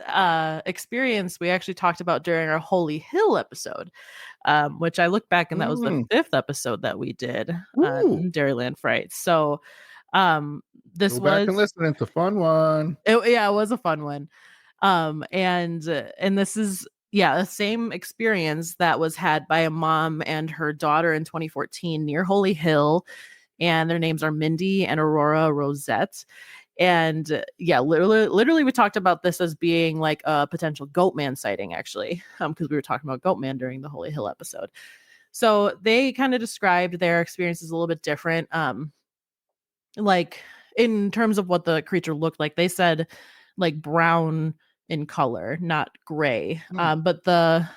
Speaker 2: experience we actually talked about during our Holy Hill episode, which I look back, and that was the
Speaker 1: Mm.
Speaker 2: 5th episode that we did
Speaker 1: Ooh.
Speaker 2: on Dairyland Frights. So this
Speaker 1: Go back and
Speaker 2: was
Speaker 1: listen. It's a fun one.
Speaker 2: it was a fun one. And this is, yeah, the same experience that was had by a mom and her daughter in 2014 near Holy Hill, and their names are Mindy and Aurora Rosette. And yeah, literally we talked about this as being like a potential Goatman sighting, actually, because we were talking about Goatman during the Holy Hill episode. So they kind of described their experiences a little bit different. Like in terms of what the creature looked like, they said like brown in color, not gray.
Speaker 1: Mm.
Speaker 2: But the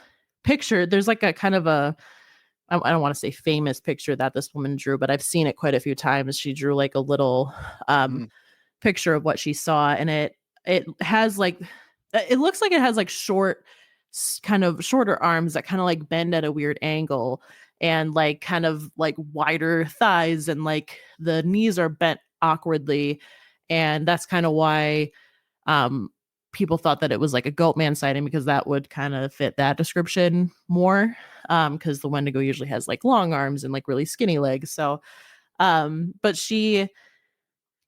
Speaker 2: picture, there's like a kind of I don't want to say famous picture that this woman drew, but I've seen it quite a few times. She drew like a little
Speaker 1: Mm.
Speaker 2: picture of what she saw, and it has like, it looks like it has like kind of shorter arms that kind of like bend at a weird angle, and like kind of like wider thighs, and like the knees are bent awkwardly, and that's kind of why um people thought that it was like a Goatman sighting, because that would kind of fit that description more, because the Wendigo usually has like long arms and like really skinny legs. So but she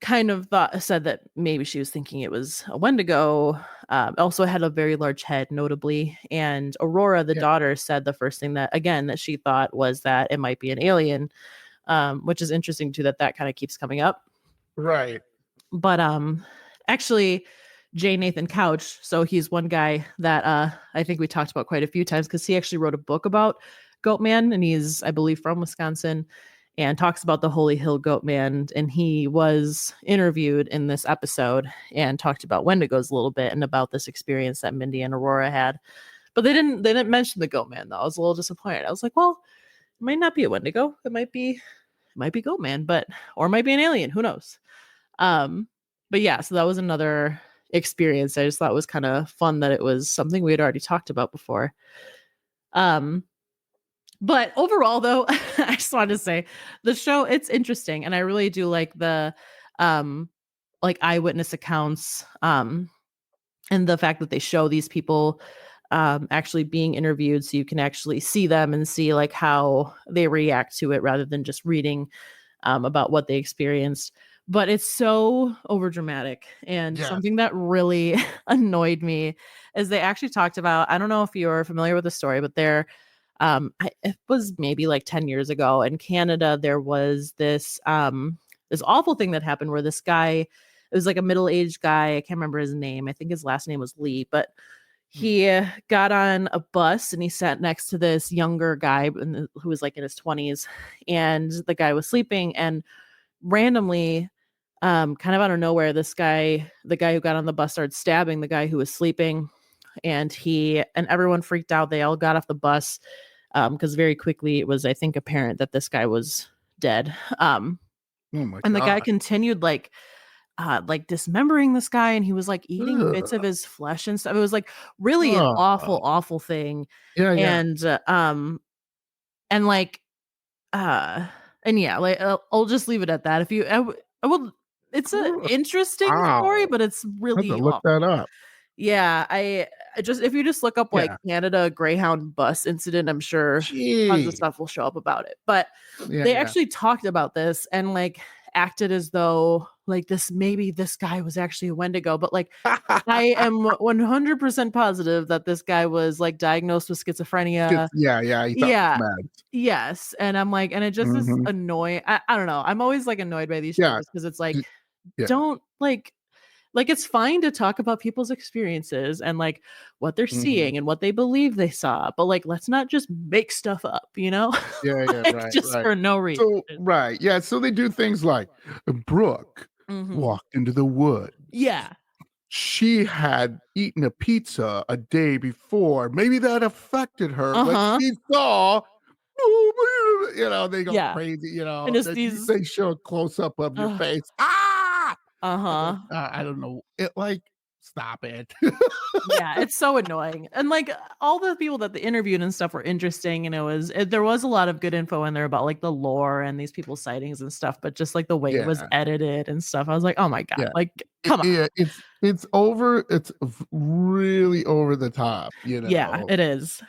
Speaker 2: kind of said that maybe she was thinking it was a Wendigo. Also had a very large head, notably. And Aurora, the
Speaker 1: Yeah.
Speaker 2: daughter, said the first thing that she thought was that it might be an alien, which is interesting too, that kind of keeps coming up.
Speaker 1: Right.
Speaker 2: But actually, J. Nathan Couch, so he's one guy that I think we talked about quite a few times, because he actually wrote a book about Goatman, and he's, I believe, from Wisconsin. and talks about the Holy Hill Goat Man. And he was interviewed in this episode and talked about Wendigos a little bit and about this experience that Mindy and Aurora had. But they didn't mention the Goat Man though. I was a little disappointed. I was like, well, it might not be a Wendigo. It might be Goat Man, or it might be an alien. Who knows? But yeah, so that was another experience. I just thought it was kind of fun that it was something we had already talked about before. But overall, though, I just wanted to say the show, it's interesting. And I really do like the like eyewitness accounts and the fact that they show these people actually being interviewed so you can actually see them and see like how they react to it rather than just reading about what they experienced. But it's so overdramatic. And something that really annoyed me is they actually talked about, I don't know if you're familiar with the story, but it was maybe like 10 years ago in Canada, there was this awful thing that happened where this guy, it was like a middle-aged guy. I can't remember his name. I think his last name was Lee, but he got on a bus and he sat next to this younger guy who was like in his 20s, and the guy was sleeping, and randomly, kind of out of nowhere, the guy who got on the bus started stabbing the guy who was sleeping, and everyone freaked out. They all got off the bus because very quickly it was, I think, apparent that this guy was dead.
Speaker 1: Oh my
Speaker 2: and the
Speaker 1: God.
Speaker 2: guy continued like dismembering this guy, and he was like eating bits of his flesh and stuff. It was like really an awful thing. And like and yeah, like I'll just leave it at that. If you I will, it's an interesting story, but it's really
Speaker 1: I have to look that up.
Speaker 2: Yeah, I just, if you just look up like Canada Greyhound bus incident, I'm sure tons of stuff will show up about it. But they actually talked about this and like acted as though like maybe this guy was actually a Wendigo. But like I am 100% positive that this guy was like diagnosed with schizophrenia. Yes. And I'm like, and it just is annoying. I don't know. I'm always like annoyed by these shows because it's like, don't like it's fine to talk about people's experiences and like what they're seeing and what they believe they saw, but like let's not just make stuff up,
Speaker 1: right,
Speaker 2: just for no reason.
Speaker 1: So so they do things like Brooke walked into the woods. She had eaten a pizza a day before. Maybe that affected her. But she saw, they go crazy,
Speaker 2: and
Speaker 1: they show a close up of your face. I don't know. It like, stop it.
Speaker 2: It's so annoying. And like all the people that they interviewed and stuff were interesting, and there was a lot of good info in there about like the lore and these people's sightings and stuff, but just like the way it was edited and stuff, I was like, oh my God, like come on.
Speaker 1: It's really over the top,
Speaker 2: it is.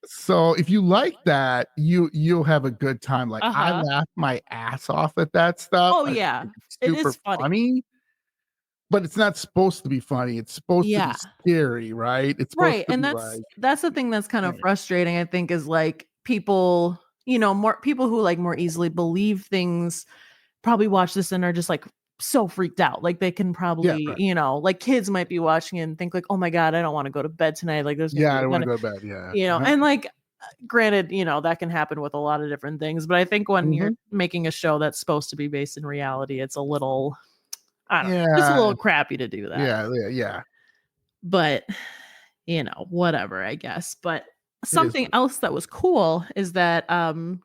Speaker 1: So if you like that, you'll have a good time. Like I laugh my ass off at that stuff. It's super funny, but it's not supposed to be funny. It's supposed to be scary, right? It's supposed to
Speaker 2: and
Speaker 1: be
Speaker 2: that's the thing that's kind of frustrating, I think, is like people, more people who like more easily believe things probably watch this and are just like so freaked out. Like they can probably, like kids might be watching and think like, oh my God, I don't want to go to bed tonight. Like there's
Speaker 1: I don't want to go to bed.
Speaker 2: And like granted, that can happen with a lot of different things. But I think when you're making a show that's supposed to be based in reality, it's a little, I don't know, just a little crappy to do that.
Speaker 1: Yeah.
Speaker 2: But whatever, I guess. But something else that was cool is that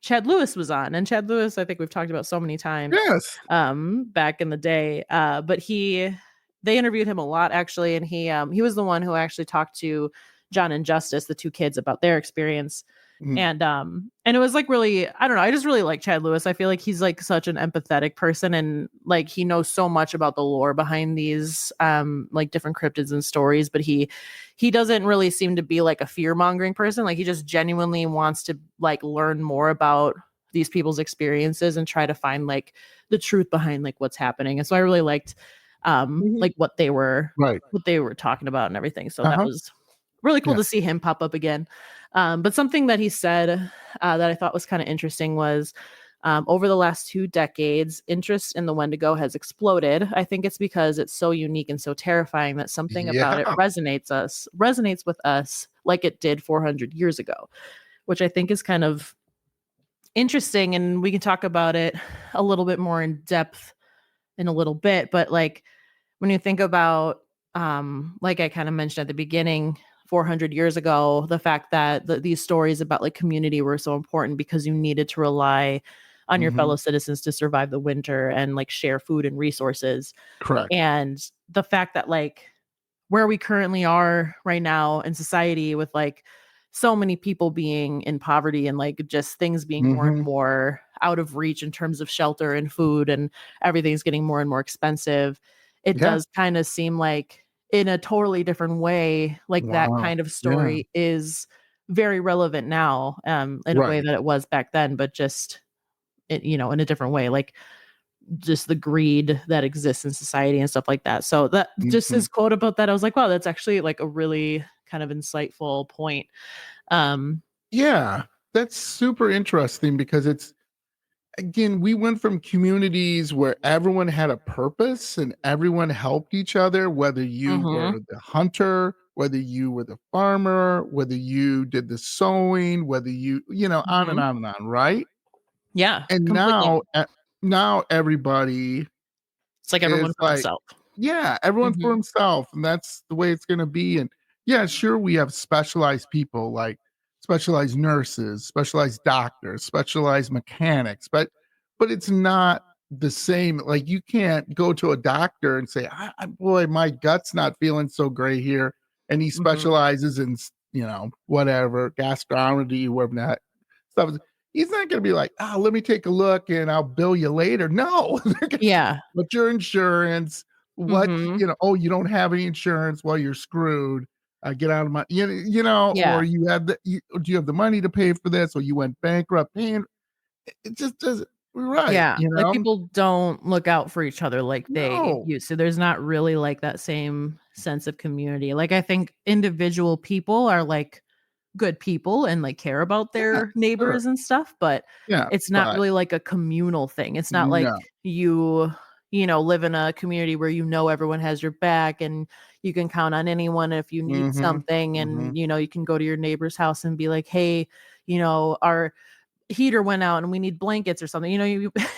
Speaker 2: Chad Lewis was on, and Chad Lewis, I think we've talked about so many times back in the day, but they interviewed him a lot actually, and he was the one who actually talked to John and Justice, the two kids, about their experience. And it was like really, I don't know, I just really like Chad Lewis. I feel like he's like such an empathetic person, and like he knows so much about the lore behind these like different cryptids and stories, but he doesn't really seem to be like a fear-mongering person. Like he just genuinely wants to like learn more about these people's experiences and try to find like the truth behind like what's happening. And so I really liked like what they were talking about and everything. So that was really cool to see him pop up again. But something that he said that I thought was kind of interesting was over the last 2 decades, interest in the Wendigo has exploded. I think it's because it's so unique and so terrifying that something about it resonates with us like it did 400 years ago, which I think is kind of interesting, and we can talk about it a little bit more in depth in a little bit, but like when you think about like I kind of mentioned at the beginning, 400 years ago, the fact that these stories about like community were so important because you needed to rely on your
Speaker 1: Hmm.
Speaker 2: fellow citizens to survive the winter and like share food and resources.
Speaker 1: Correct.
Speaker 2: And the fact that like where we currently are right now in society with like so many people being in poverty and like just things being more and
Speaker 1: Hmm.
Speaker 2: more out of reach in terms of shelter and food, and everything's getting more and more expensive, it
Speaker 1: Yeah.
Speaker 2: does kind of seem like in a totally different way like that
Speaker 1: Wow.
Speaker 2: kind of
Speaker 1: Yeah.
Speaker 2: story is very relevant now, in a way
Speaker 1: Right.
Speaker 2: that it was back then, but just it, in a different way, like just the greed that exists in society and stuff like that. So that just
Speaker 1: Hmm.
Speaker 2: his quote about that, I was like, wow, that's actually like a really kind of insightful point. Um,
Speaker 1: Yeah. That's super interesting because it's, again, we went from communities where everyone had a purpose and everyone helped each other, whether you
Speaker 2: mhm,
Speaker 1: were the hunter, whether you were the farmer, whether you did the sewing, whether on and
Speaker 2: mhm.
Speaker 1: on and on, right?
Speaker 2: Yeah,
Speaker 1: And
Speaker 2: completely.
Speaker 1: now everybody
Speaker 2: It's like
Speaker 1: is
Speaker 2: everyone for
Speaker 1: like,
Speaker 2: themselves.
Speaker 1: yeah, everyone for
Speaker 2: Mhm,
Speaker 1: himself, and that's the way it's gonna be, and yeah, sure, we have specialized people, like specialized nurses, specialized doctors, specialized mechanics, but it's not the same, like, you can't go to a doctor and say, I boy, my gut's not feeling so great here," and he
Speaker 2: mhm.
Speaker 1: specializes in whatever, gastroenterology, whatever that stuff is. He's not gonna be like, "Oh, let me take a look and I'll bill you later." No, they're gonna say,
Speaker 2: Yeah.
Speaker 1: "What's your insurance? What
Speaker 2: Mhm.
Speaker 1: oh, you don't have any insurance? Well, you're screwed. Get out of my," or
Speaker 2: Yeah.
Speaker 1: do you have the money to pay for this, or you went bankrupt paying it just doesn't right,
Speaker 2: Yeah, like, people don't look out for each other like they
Speaker 1: No.
Speaker 2: used to. There's not really, like, that same sense of community. Like, I think individual people are, like, good people and, like, care about
Speaker 1: Yeah,
Speaker 2: their
Speaker 1: sure.
Speaker 2: neighbors and stuff, but
Speaker 1: Yeah,
Speaker 2: it's not
Speaker 1: but
Speaker 2: really like a communal thing. It's not like
Speaker 1: no.
Speaker 2: live in a community where everyone has your back and you can count on anyone if you need
Speaker 1: Mhm,
Speaker 2: something,
Speaker 1: mhm.
Speaker 2: and, you can go to your neighbor's house and be like, "Hey, our heater went out and we need blankets or something."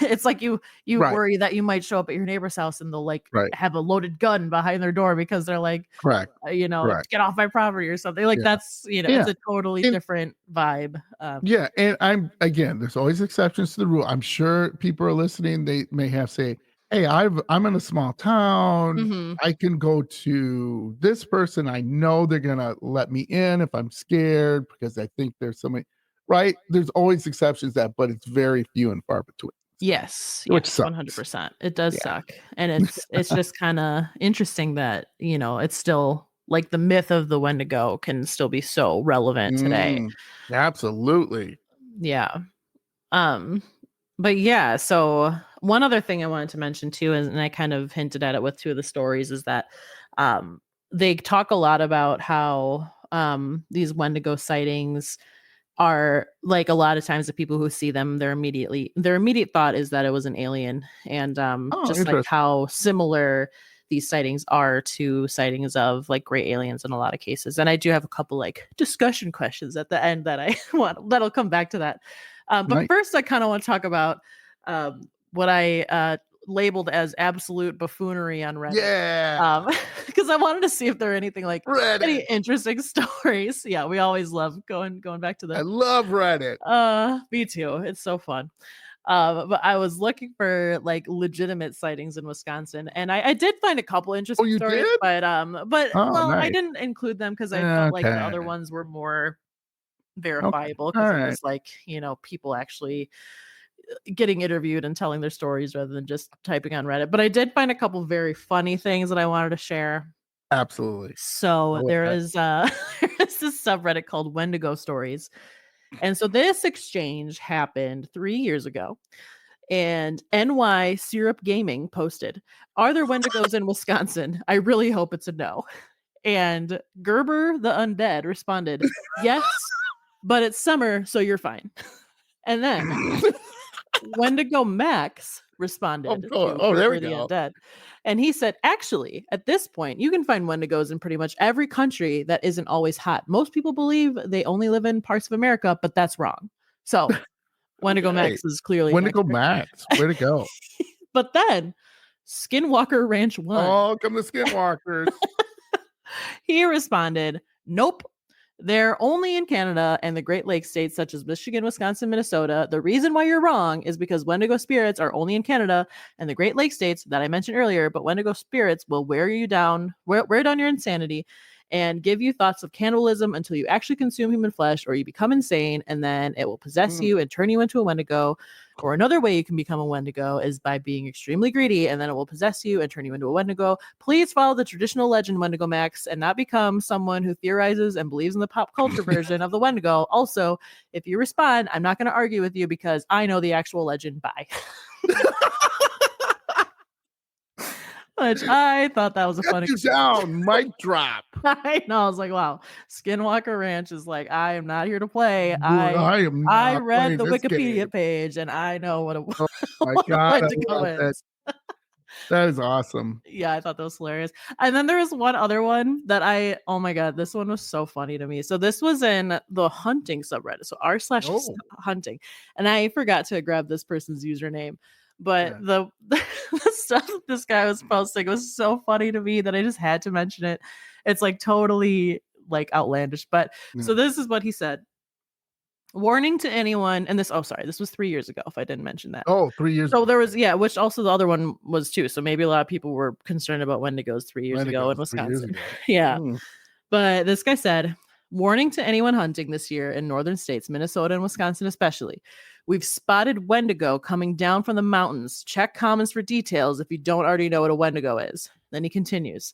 Speaker 2: It's like you
Speaker 1: Right,
Speaker 2: worry that you might show up at your neighbor's house and they'll like
Speaker 1: right.
Speaker 2: have a loaded gun behind their door because they're like,
Speaker 1: Correct, correct.
Speaker 2: get off my property or something. Like
Speaker 1: Yeah.
Speaker 2: that's, it's
Speaker 1: Yeah,
Speaker 2: a totally
Speaker 1: and
Speaker 2: different vibe.
Speaker 1: yeah, and I'm again, there's always exceptions to the rule. I'm sure people are listening, they may have say, "Hey, I'm in a small town.
Speaker 2: Mhm.
Speaker 1: I can go to this person. I know they're gonna let me in if I'm scared because I think there's somebody," right? There's always exceptions to that, but it's very few and far between. So,
Speaker 2: Yes,
Speaker 1: which
Speaker 2: yes,
Speaker 1: sucks.
Speaker 2: 100%. It does
Speaker 1: Yeah.
Speaker 2: suck. And it's just kinda interesting that, it's still like the myth of the Wendigo can still be so relevant today.
Speaker 1: Mm, absolutely.
Speaker 2: Yeah. Um, but yeah, so one other thing I wanted to mention too, and I kind of hinted at it with two of the stories, is that um they talk a lot about how these Wendigo sightings are like a lot of times the people who see them, their immediate thought is that it was an alien, and
Speaker 1: Oh,
Speaker 2: just like
Speaker 1: interesting.
Speaker 2: how similar these sightings are to sightings of like gray aliens in a lot of cases. And I do have a couple like discussion questions at the end that I want that'll come back to that. But
Speaker 1: Nice.
Speaker 2: first I kind of want to talk about what I labeled as absolute buffoonery on Reddit,
Speaker 1: Yeah.
Speaker 2: because I wanted to see if there are anything like
Speaker 1: Reddit.
Speaker 2: any interesting stories. Yeah, we always love going back to
Speaker 1: I
Speaker 2: the
Speaker 1: love Reddit.
Speaker 2: me too. It's so fun. But I was looking for like legitimate sightings in Wisconsin, and I did find a couple
Speaker 1: Oh,
Speaker 2: interesting
Speaker 1: you
Speaker 2: stories,
Speaker 1: did?
Speaker 2: but
Speaker 1: Oh,
Speaker 2: well, I
Speaker 1: nice.
Speaker 2: didn't include them because I felt like the
Speaker 1: Okay.
Speaker 2: other ones were more
Speaker 1: Okay.
Speaker 2: verifiable because it
Speaker 1: Alright.
Speaker 2: was like, people actually getting interviewed and telling their stories rather than just typing on Reddit. But I did find a couple very funny things that I wanted to share.
Speaker 1: Absolutely.
Speaker 2: So
Speaker 1: Go with
Speaker 2: there
Speaker 1: that.
Speaker 2: is there is this subreddit called Wendigo Stories. And so this exchange happened 3 years ago, and NY Syrup Gaming posted, "Are there Wendigos in Wisconsin? I really hope it's a no." And Gerber the Undead responded, "Yes, but it's summer, so you're fine." And then Wendigo Max
Speaker 1: Of
Speaker 2: responded
Speaker 1: course.
Speaker 2: to
Speaker 1: Oh, there we
Speaker 2: Gerber the
Speaker 1: go.
Speaker 2: Undead, and he said, "Actually, at this point, you can find Wendigos in pretty much every country that isn't always hot. Most people believe they only live in parts of America, but that's wrong." So Wendigo
Speaker 1: Okay.
Speaker 2: Max is clearly
Speaker 1: Wendigo
Speaker 2: expert.
Speaker 1: Max. Way to go.
Speaker 2: But then Skinwalker Ranch 1.
Speaker 1: Oh, come the Skinwalkers.
Speaker 2: He responded, nope. They're only in Canada and the Great Lakes states such as Michigan, Wisconsin, Minnesota. The reason why you're wrong is because Wendigo spirits are only in Canada and the Great Lakes states that I mentioned earlier, but Wendigo spirits will wear down your insanity and give you thoughts of cannibalism until you actually consume human flesh or you become insane, and then it will possess you and turn you into a Wendigo. Or another way you can become a Wendigo is by being extremely greedy, and then it will possess you and turn you into a Wendigo. Please follow the traditional legend, Wendigo Max, and not become someone who theorizes and believes in the pop culture version of the Wendigo. Also, if you respond, I'm not going to argue with you because I know the actual legend. Bye. Which I thought that was a funny.
Speaker 1: You down, mic drop.
Speaker 2: I know. I was like, wow, Skinwalker Ranch is like, I am not here to play.
Speaker 1: I
Speaker 2: read the Wikipedia page and I know what it was.
Speaker 1: Oh my God. That is awesome.
Speaker 2: Yeah, I thought that was hilarious. And then there was one other one that oh my God, this one was so funny to me. So this was in the hunting subreddit. So r/hunting. And I forgot to grab this person's username. But the stuff that this guy was posting was so funny to me that I just had to mention it. It's like totally like outlandish. But so this is what he said. Warning to anyone, and this was 3 years ago, if I didn't mention that.
Speaker 1: Oh, 3 years
Speaker 2: so
Speaker 1: ago.
Speaker 2: There was, which also the other one was too. So maybe a lot of people were concerned about Wendigos 3 years ago in Wisconsin. Yeah. But this guy said, warning to anyone hunting this year in northern states, Minnesota and Wisconsin especially. We've spotted Wendigo coming down from the mountains. Check comments for details if you don't already know what a Wendigo is. Then he continues.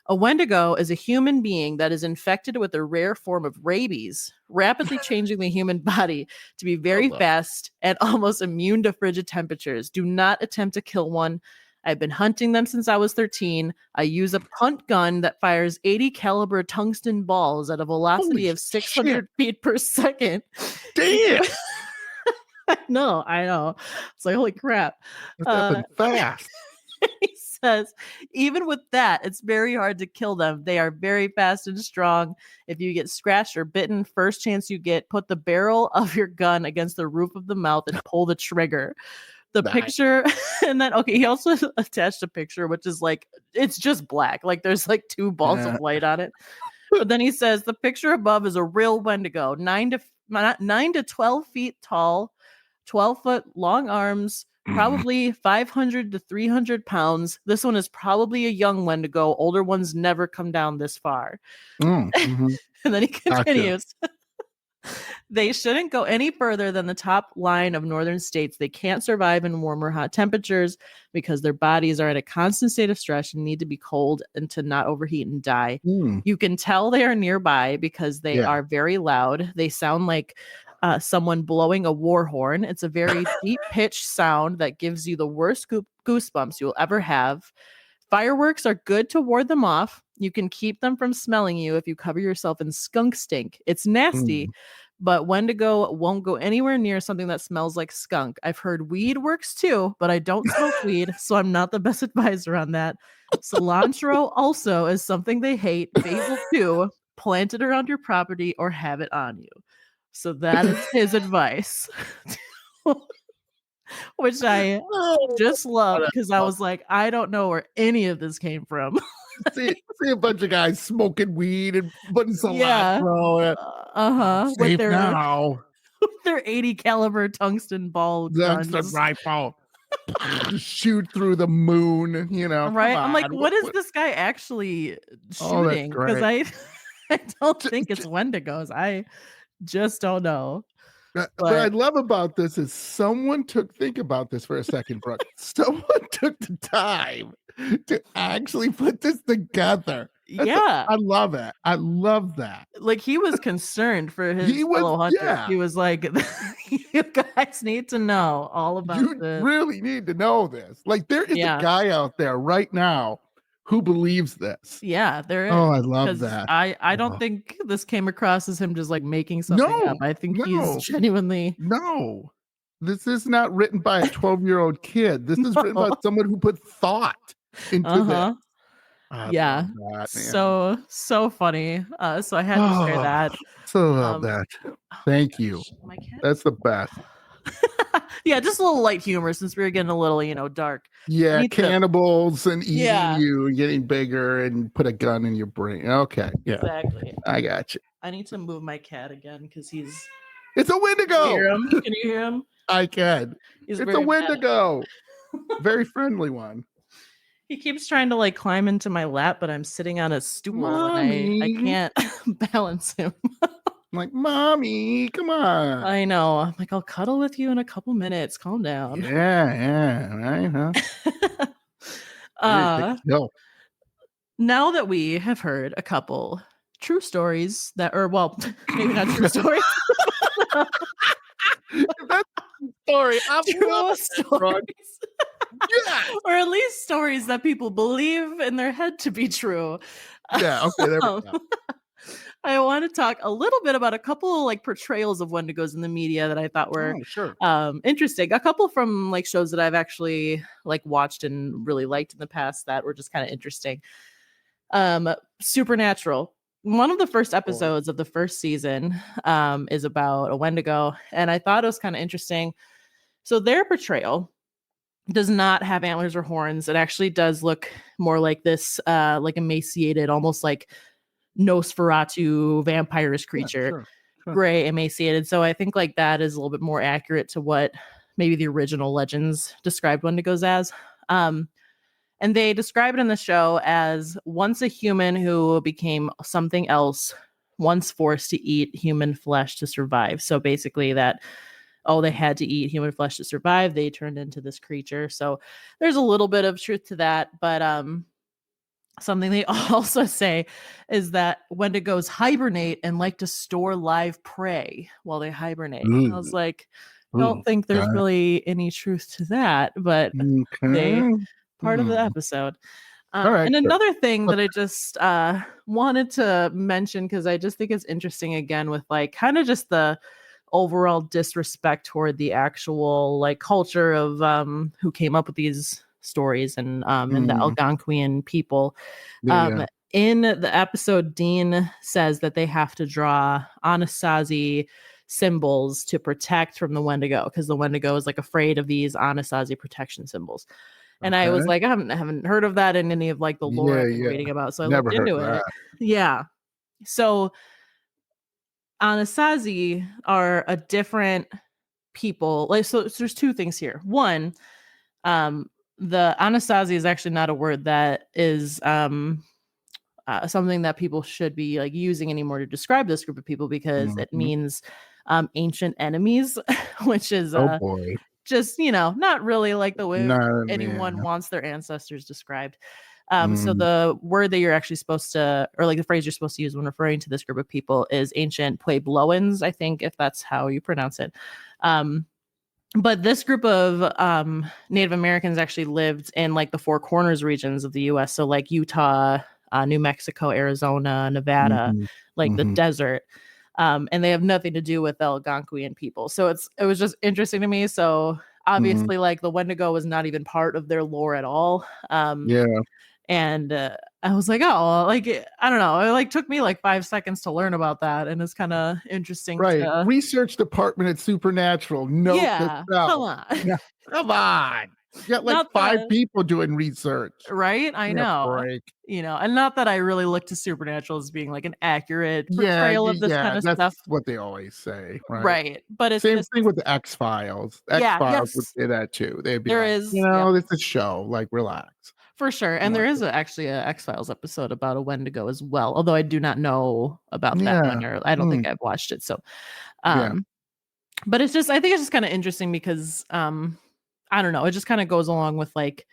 Speaker 2: A Wendigo is a human being that is infected with a rare form of rabies, rapidly changing the human body to be very fast and almost immune to frigid temperatures. Do not attempt to kill one. I've been hunting them since I was 13. I use a punt gun that fires 80 caliber tungsten balls at a velocity of 600 feet per second.
Speaker 1: Damn.
Speaker 2: I know. It's like, holy crap.
Speaker 1: That's fast.
Speaker 2: He says, even with that, it's very hard to kill them. They are very fast and strong. If you get scratched or bitten, first chance you get, put the barrel of your gun against the roof of the mouth and pull the trigger. The picture, and then, he also attached a picture, which is like, it's just black. Like there's like 2 balls of light on it. But then he says, the picture above is a real Wendigo, 9 to 12 feet tall, 12-foot long arms, probably 500 to 300 pounds. This one is probably a young Wendigo. Older ones never come down this far. And then he continues. Gotcha. They shouldn't go any further than the top line of northern states. They can't survive in warm or hot temperatures because their bodies are in a constant state of stress and need to be cold and to not overheat and die. You can tell they are nearby because they are very loud. They sound like someone blowing a war horn. It's a very deep-pitched sound that gives you the worst goosebumps you'll ever have. Fireworks are good to ward them off. You can keep them from smelling you if you cover yourself in skunk stink. It's nasty, but Wendigo won't go anywhere near something that smells like skunk. I've heard weed works too, but I don't smoke weed, so I'm not the best advisor on that. Cilantro also is something they hate. Basil too. Plant it around your property or have it on you. So that is his advice. Which I just love because I was like, I don't know where any of this came from.
Speaker 1: see a bunch of guys smoking weed and putting cilantro.
Speaker 2: With their 80 caliber tungsten ball guns.
Speaker 1: Rifle. Shoot through the moon,
Speaker 2: right? I'm like, what is this guy actually shooting? Because I don't think it's Wendigos. I just don't know.
Speaker 1: What I love about this is think about this for a second, Brooke. Someone took the time to actually put this together. I love it. I love that.
Speaker 2: Like he was concerned for his fellow hunters. Yeah. He was like, you guys need to know all about this.
Speaker 1: You really need to know this. Like there is a guy out there right now who believes this.
Speaker 2: Yeah, there is.
Speaker 1: Oh, I love that.
Speaker 2: I don't think this came across as him just like making something up. I think he's genuinely.
Speaker 1: No, this is not written by a 12-year-old kid. This is written by someone who put thought into this.
Speaker 2: Yeah, that, so funny. So I had to share that.
Speaker 1: So love that. Thank you. That's the best.
Speaker 2: Yeah, just a little light humor since we were getting a little, dark.
Speaker 1: Yeah, cannibals and eating
Speaker 2: Yeah.
Speaker 1: you and getting bigger and put a gun in your brain. Okay, yeah,
Speaker 2: Exactly.
Speaker 1: I got you.
Speaker 2: I need to move my cat again because he's.
Speaker 1: It's a
Speaker 2: Can you
Speaker 1: Wendigo.
Speaker 2: hear him? Can you hear him?
Speaker 1: I can.
Speaker 2: He's
Speaker 1: It's a
Speaker 2: very mad.
Speaker 1: Wendigo. Very friendly one.
Speaker 2: He keeps trying to like climb into my lap, but I'm sitting on a stool
Speaker 1: Mommy.
Speaker 2: and I can't balance him.
Speaker 1: I'm like, Mommy, come on.
Speaker 2: I know. I'm like, I'll cuddle with you in a couple minutes. Calm down.
Speaker 1: Yeah, right, huh? No.
Speaker 2: Now that we have heard a couple true stories well, maybe not true stories.
Speaker 1: That's the story.
Speaker 2: True stories.
Speaker 1: Yeah.
Speaker 2: Or at least stories that people believe in their head to be true.
Speaker 1: Yeah, okay, there we go.
Speaker 2: I want to talk a little bit about a couple like portrayals of Wendigos in the media that I thought were interesting. A couple from like shows that I've actually like watched and really liked in the past that were just kind of interesting. Supernatural. One of the first episodes of the first season is about a Wendigo, and I thought it was kind of interesting. So their portrayal does not have antlers or horns. It actually does look more like this, like emaciated, almost like Nosferatu vampire-ish creature,
Speaker 1: sure.
Speaker 2: gray, emaciated. So I think like that is a little bit more accurate to what maybe the original legends described Wendigos as. And they describe it in the show as once a human who became something else, once forced to eat human flesh to survive. So basically that, they had to eat human flesh to survive. They turned into this creature. So there's a little bit of truth to that. But something they also say is that Wendigos hibernate and like to store live prey while they hibernate. And I was like, don't think there's really any truth to that, but they part of the episode. And another thing that I just wanted to mention, because I just think it's interesting again with like kind of just the overall disrespect toward the actual like culture of who came up with these stories and the Algonquian people. In the episode, Dean says that they have to draw Anasazi symbols to protect from the Wendigo because the Wendigo is like afraid of these Anasazi protection symbols. And I was like, I haven't heard of that in any of like the lore I've been reading about. So I looked into it. Yeah. So Anasazi are a different people. Like, so there's two things here. One, the Anasazi is actually not a word that is something that people should be like using anymore to describe this group of people because it means ancient enemies, which is just not really like the way anyone wants their ancestors described. So the word that you're actually supposed to, or like the phrase you're supposed to use when referring to this group of people is ancient Puebloans, I think, if that's how you pronounce it. But this group of Native Americans actually lived in like the Four Corners regions of the U.S. So like Utah, New Mexico, Arizona, Nevada, like the desert. And they have nothing to do with Algonquian people. So it was just interesting to me. So obviously like the Wendigo was not even part of their lore at all. And I was like, like, I don't know. It like took me like 5 seconds to learn about that. And it's kind of interesting.
Speaker 1: Research department at Supernatural. Note
Speaker 2: come on.
Speaker 1: Come on. You got like five people doing research.
Speaker 2: Right? I know. And not that I really look to Supernatural as being like an accurate portrayal of this kind of stuff.
Speaker 1: That's what they always say.
Speaker 2: Right. But it's
Speaker 1: same thing with the X-Files. X-Files would say that too. They'd be it's a show, like relax. For
Speaker 2: sure. And there is actually an X-Files episode about a Wendigo as well. Although I do not know about that one, or I don't think I've watched it. So but it's just, I think it's just kind of interesting because I don't know. It just kind of goes along with like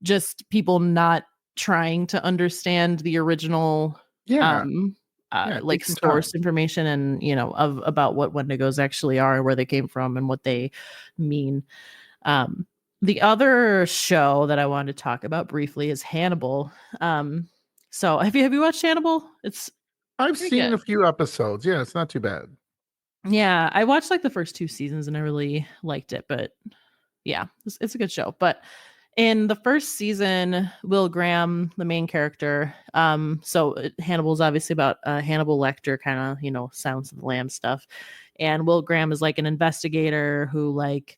Speaker 2: just people not trying to understand the original like source information and about what Wendigos actually are and where they came from and what they mean. The other show that I wanted to talk about briefly is Hannibal. So have you watched Hannibal?
Speaker 1: I've seen a few episodes. Yeah, it's not too bad.
Speaker 2: Yeah, I watched like the first 2 seasons and I really liked it, but yeah, it's a good show. But in the first season, Will Graham, the main character, so Hannibal's obviously about Hannibal Lecter, kind of, Silence of the Lambs stuff. and Will Graham is like an investigator who like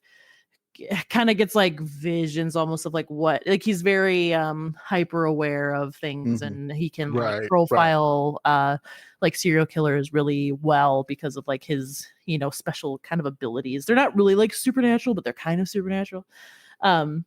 Speaker 2: kind of gets like visions almost of like what, like he's very hyper aware of things,
Speaker 1: Mhm.
Speaker 2: and he can like
Speaker 1: Right.
Speaker 2: profile like serial killers really well because of like his, you know, special kind of abilities. They're not really like supernatural, but they're kind of supernatural. um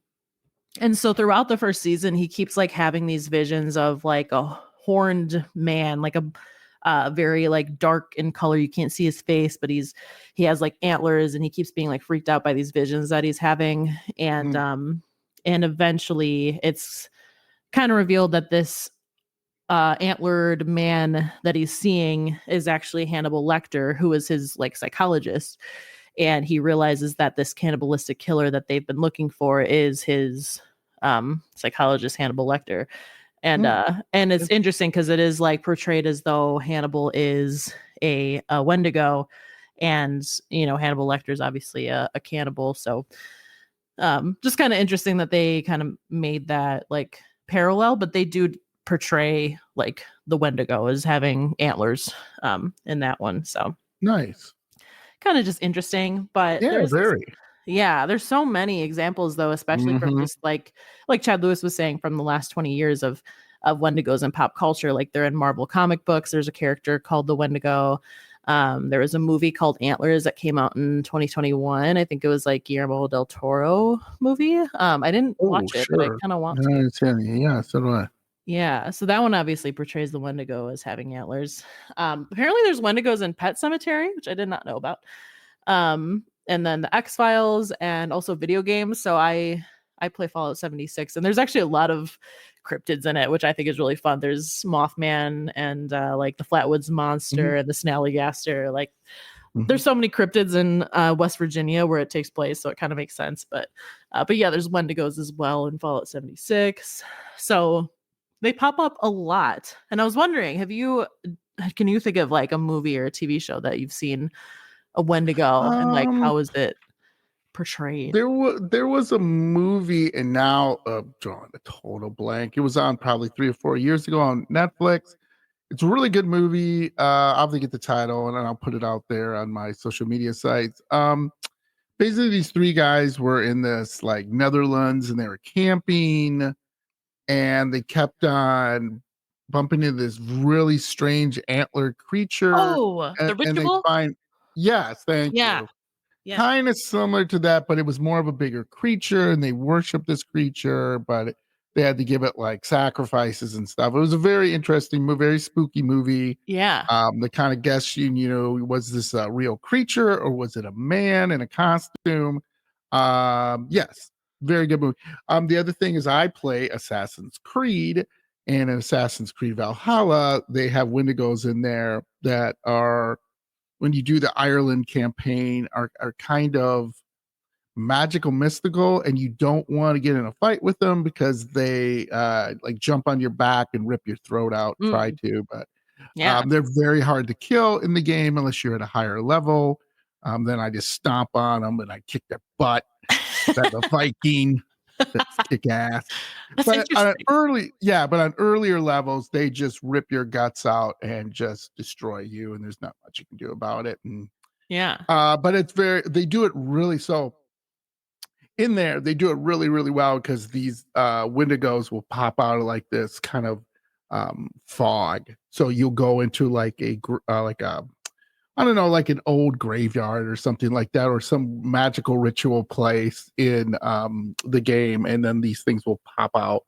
Speaker 2: and so throughout the first season, he keeps like having these visions of like a horned man, like a very like dark in color. You can't see his face, but he has like antlers, and he keeps being like freaked out by these visions that he's having.
Speaker 1: Mhm.
Speaker 2: And eventually it's kind of revealed that this antlered man that he's seeing is actually Hannibal Lecter, who is his like psychologist. And he realizes that this cannibalistic killer that they've been looking for is his psychologist Hannibal Lecter.
Speaker 1: Mm.
Speaker 2: And it's interesting because it is like portrayed as though Hannibal is a Wendigo, and you know Hannibal Lecter is obviously a cannibal. So just kind of interesting that they kind of made that like parallel, but they do portray like the Wendigo as having antlers in that one. So
Speaker 1: Nice.
Speaker 2: kind of just interesting. But
Speaker 1: Yeah, very.
Speaker 2: yeah, there's so many examples though, especially from
Speaker 1: Mhm.
Speaker 2: just like Chad Lewis was saying, from the last 20 years of Wendigos in pop culture. Like they're in Marvel comic books. There's a character called the Wendigo. There was a movie called Antlers that came out in 2021. I think it was like Guillermo del Toro movie. I didn't
Speaker 1: Oh,
Speaker 2: watch it, but I
Speaker 1: sure.
Speaker 2: kind of want
Speaker 1: I
Speaker 2: to.
Speaker 1: understand. Yeah, so do I.
Speaker 2: Yeah, so that one obviously portrays the Wendigo as having antlers. Apparently there's Wendigos in Pet Cemetery, which I did not know about. And then the X-Files and also video games. So I play Fallout 76, and there's actually a lot of cryptids in it, which I think is really fun. There's Mothman and like the Flatwoods
Speaker 1: Mhm.
Speaker 2: Monster and the Snallygaster. Like
Speaker 1: Mhm.
Speaker 2: there's so many cryptids in West Virginia where it takes place, so it kind of makes sense. But yeah, there's Wendigos as well in Fallout 76. So they pop up a lot. And I was wondering, can you think of like a movie or a TV show that you've seen a Wendigo, and like
Speaker 1: Um,
Speaker 2: how is it portrayed?
Speaker 1: there was a movie, and now drawing a total blank. It was on probably 3 or 4 years ago on Netflix. It's a really good movie. I'll have to get the title and then I'll put it out there on my social media sites. Basically, these three guys were in this like Netherlands, and they were camping, and they kept on bumping into this really strange antler creature,
Speaker 2: Oh, the
Speaker 1: and they
Speaker 2: ritual?
Speaker 1: find, yes, thank
Speaker 2: Yeah,
Speaker 1: you,
Speaker 2: yeah.
Speaker 1: kind of similar to that, but it was more of a bigger creature, and they worship this creature, but they had to give it like sacrifices and stuff. It was a very interesting movie, very spooky movie.
Speaker 2: Yeah.
Speaker 1: The kind of guessing, was this a real creature or was it a man in a costume? Yes, very good movie. The other thing is I play Assassin's Creed, and in Assassin's Creed Valhalla, they have Wendigos in there that are, when you do the Ireland campaign, are kind of magical mystical, and you don't want to get in a fight with them because they like jump on your back and rip your throat out, try
Speaker 2: Mm,
Speaker 1: to, but
Speaker 2: yeah.
Speaker 1: they're very hard to kill in the game unless you're at a higher level. Then I just stomp on them and I kick their butt. That's a Viking. That's kick ass.
Speaker 2: That's
Speaker 1: But on
Speaker 2: interesting.
Speaker 1: but on earlier levels, they just rip your guts out and just destroy you, and there's not much you can do about it. And
Speaker 2: Yeah.
Speaker 1: but they do it really, so in there, they do it really, really well because these Wendigos will pop out of like this kind of fog. So you'll go into like like a, I don't know, like an old graveyard or something like that, or some magical ritual place in the game, and then these things will pop out,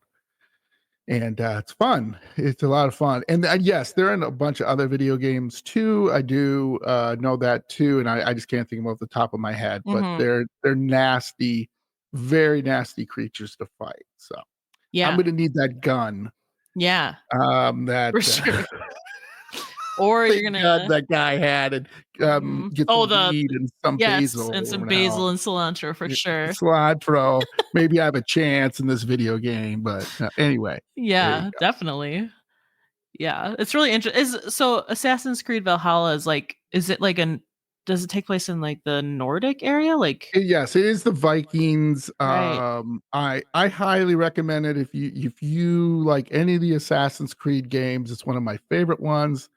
Speaker 1: and it's fun. It's a lot of fun, and yes, they're in a bunch of other video games too. I do know that too, and I just can't think of them off the top of my head. But
Speaker 2: Mhm.
Speaker 1: they're nasty, very nasty creatures to fight. So I'm
Speaker 2: Yeah.
Speaker 1: gonna need that gun.
Speaker 2: Yeah.
Speaker 1: That
Speaker 2: For sure. Or you're
Speaker 1: big gun
Speaker 2: gonna
Speaker 1: that guy had, and get
Speaker 2: oh,
Speaker 1: some
Speaker 2: the
Speaker 1: weed and some
Speaker 2: yes,
Speaker 1: basil
Speaker 2: and some
Speaker 1: or now
Speaker 2: basil and cilantro for sure.
Speaker 1: cilantro. Maybe I have a chance in this video game, but anyway, there you
Speaker 2: Yeah,
Speaker 1: go.
Speaker 2: definitely. Yeah, it's really interesting. Is so Assassin's Creed Valhalla is like, is it like an does it take place in like the Nordic area? Like,
Speaker 1: Yes, it is the Vikings.
Speaker 2: right.
Speaker 1: I highly recommend it if you like any of the Assassin's Creed games. It's one of my favorite ones.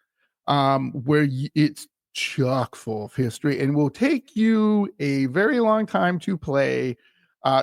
Speaker 1: Where it's chock full of history and will take you a very long time to play,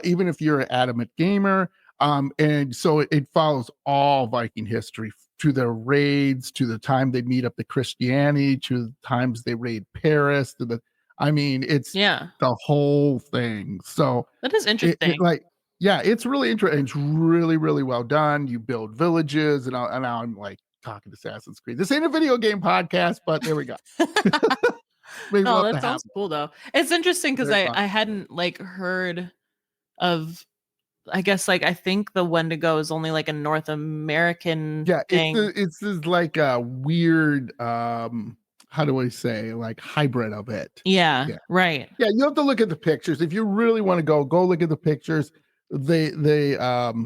Speaker 1: even if you're an adamant gamer. And so it follows all Viking history to their raids, to the time they meet up the Christianity, to the times they raid Paris, to the, I mean, it's
Speaker 2: Yeah,
Speaker 1: the whole thing. So
Speaker 2: that is
Speaker 1: it
Speaker 2: interesting.
Speaker 1: like, yeah, it's really interesting. It's really, really well done. You build villages, and now I'm like talking Assassin's Creed. This ain't a video game podcast, but there we go. Maybe we'll
Speaker 2: No,
Speaker 1: have to
Speaker 2: that
Speaker 1: have
Speaker 2: sounds
Speaker 1: one.
Speaker 2: cool though. It's interesting because
Speaker 1: Very
Speaker 2: I
Speaker 1: fun.
Speaker 2: I hadn't like heard of. I guess like I think the Wendigo is only like a North American
Speaker 1: Yeah,
Speaker 2: thing.
Speaker 1: it's this like a weird how do I say, like hybrid of it.
Speaker 2: Yeah,
Speaker 1: Yeah.
Speaker 2: right.
Speaker 1: Yeah, you have to look at the pictures. If you really want to go look at the pictures. They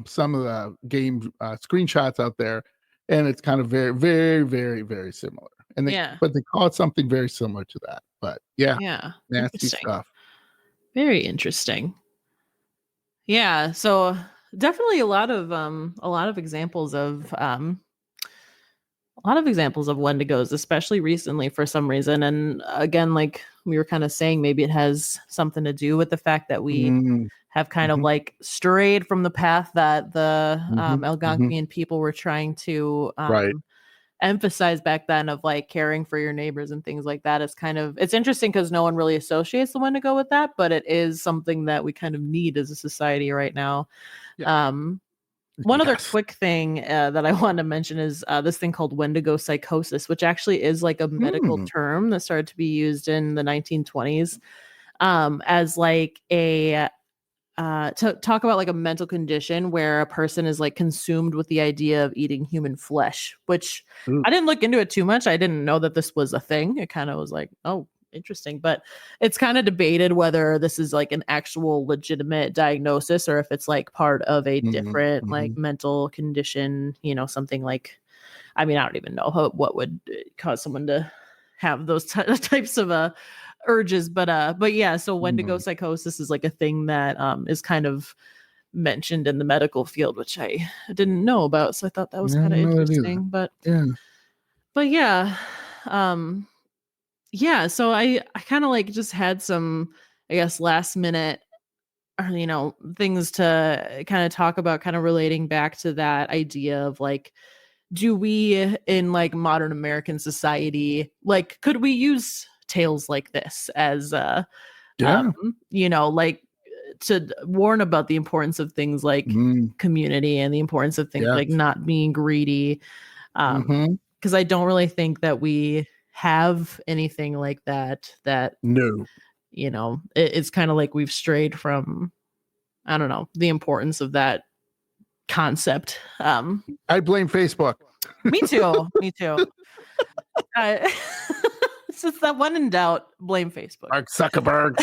Speaker 1: some of the game screenshots out there, and it's kind of very, very, very, very similar. And
Speaker 2: Yeah,
Speaker 1: they call it something very similar to that. But yeah,
Speaker 2: yeah.
Speaker 1: nasty
Speaker 2: Interesting.
Speaker 1: stuff.
Speaker 2: Very interesting. Yeah, so definitely a lot of examples of a lot of examples of Wendigos, especially recently for some reason. And again, like we were kind of saying, maybe it has something to do with the fact that we
Speaker 1: Mm,
Speaker 2: have kind of
Speaker 1: mhm,
Speaker 2: like strayed from the path that the
Speaker 1: mhm, mhm.
Speaker 2: Algonquian people were trying to
Speaker 1: Right.
Speaker 2: emphasize back then of like caring for your neighbors and things like that. It's kind of it's interesting because no one really associates the Wendigo with that, but it is something that we kind of need as a society right now.
Speaker 1: Yeah.
Speaker 2: Um, one other
Speaker 1: Yes.
Speaker 2: quick thing that I wanted to mention is this thing called Wendigo psychosis, which actually is like a medical
Speaker 1: Hmm.
Speaker 2: term that started to be used in the 1920s as like a to talk about like a mental condition where a person is like consumed with the idea of eating human flesh, which
Speaker 1: Ooh.
Speaker 2: I didn't look into it too much. I didn't know that this was a thing. It kind of was like, oh, interesting. But it's kind of debated whether this is like an actual legitimate diagnosis or if it's like part of a
Speaker 1: Mhm,
Speaker 2: different like
Speaker 1: mhm.
Speaker 2: mental condition, you know, something like, I mean, I don't even know what would cause someone to have those types of urges, but yeah, so Wendigo
Speaker 1: Mm.
Speaker 2: psychosis is like a thing that is kind of mentioned in the medical field, which I didn't know about, so I thought that was
Speaker 1: Yeah, I
Speaker 2: kind of
Speaker 1: didn't know that either.
Speaker 2: interesting.
Speaker 1: Yeah.
Speaker 2: But yeah, um yeah, so I kind of like just had some, I guess, last minute you know, things to kind of talk about, kind of relating back to that idea of like, do we in like modern American society, like, could we use tales like this as
Speaker 1: Yeah.
Speaker 2: you know, like to warn about the importance of things like
Speaker 1: Mm,
Speaker 2: community and the importance of things
Speaker 1: yes.
Speaker 2: like not being greedy.
Speaker 1: Mhm.
Speaker 2: Because I don't really think that we have anything like that, that,
Speaker 1: No.
Speaker 2: you know, it's kind of like we've strayed from, I don't know, the importance of that concept.
Speaker 1: I blame Facebook.
Speaker 2: Me too. Me too. I, it's just that when in doubt, blame Facebook.
Speaker 1: Mark Zuckerberg.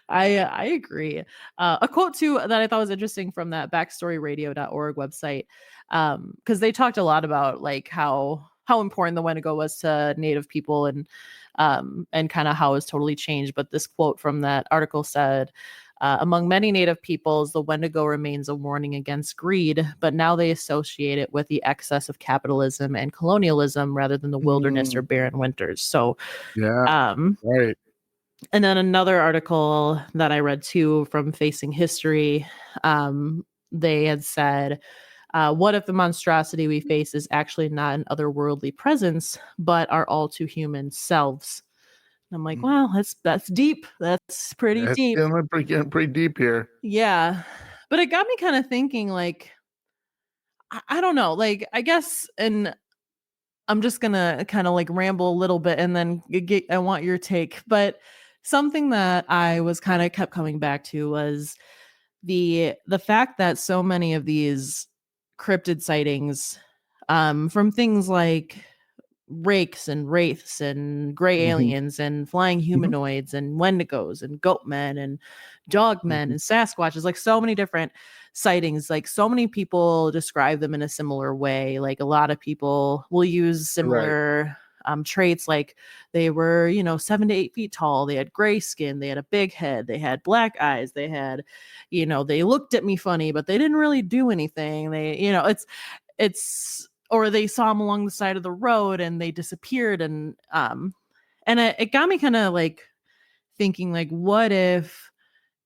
Speaker 2: I agree. A quote too that I thought was interesting from that backstoryradio.org website, because they talked a lot about like how important the Wendigo was to Native people and kind of how it's totally changed. But this quote from that article said, among many Native peoples, the Wendigo remains a warning against greed, but now they associate it with the excess of capitalism and colonialism rather than the wilderness
Speaker 1: Mm,
Speaker 2: or barren winters. So,
Speaker 1: yeah.
Speaker 2: um,
Speaker 1: Right.
Speaker 2: and then another article that I read too from Facing History, they had said, what if the monstrosity we face is actually not an otherworldly presence, but our all too human selves? And I'm like,
Speaker 1: Mm.
Speaker 2: wow, that's deep. That's pretty
Speaker 1: It's
Speaker 2: deep.
Speaker 1: getting pretty deep here.
Speaker 2: Yeah. But it got me kind of thinking, like, I don't know, like, I guess, and I'm just gonna kind of like ramble a little bit and then I want your take. But something that I was kind of kept coming back to was the fact that so many of these cryptid sightings, from things like rakes and wraiths and gray
Speaker 1: Mhm,
Speaker 2: aliens and flying
Speaker 1: mhm,
Speaker 2: humanoids and wendigos and goatmen and dogmen
Speaker 1: mhm.
Speaker 2: and sasquatches, like so many different sightings, like so many people describe them in a similar way. Like a lot of people will use
Speaker 1: Right.
Speaker 2: similar traits, like they were, you know, 7 to 8 feet tall, they had gray skin, they had a big head, they had black eyes, they had, you know, they looked at me funny but they didn't really do anything, they, you know, it's or they saw them along the side of the road and they disappeared. And it got me kind of like thinking, like, what if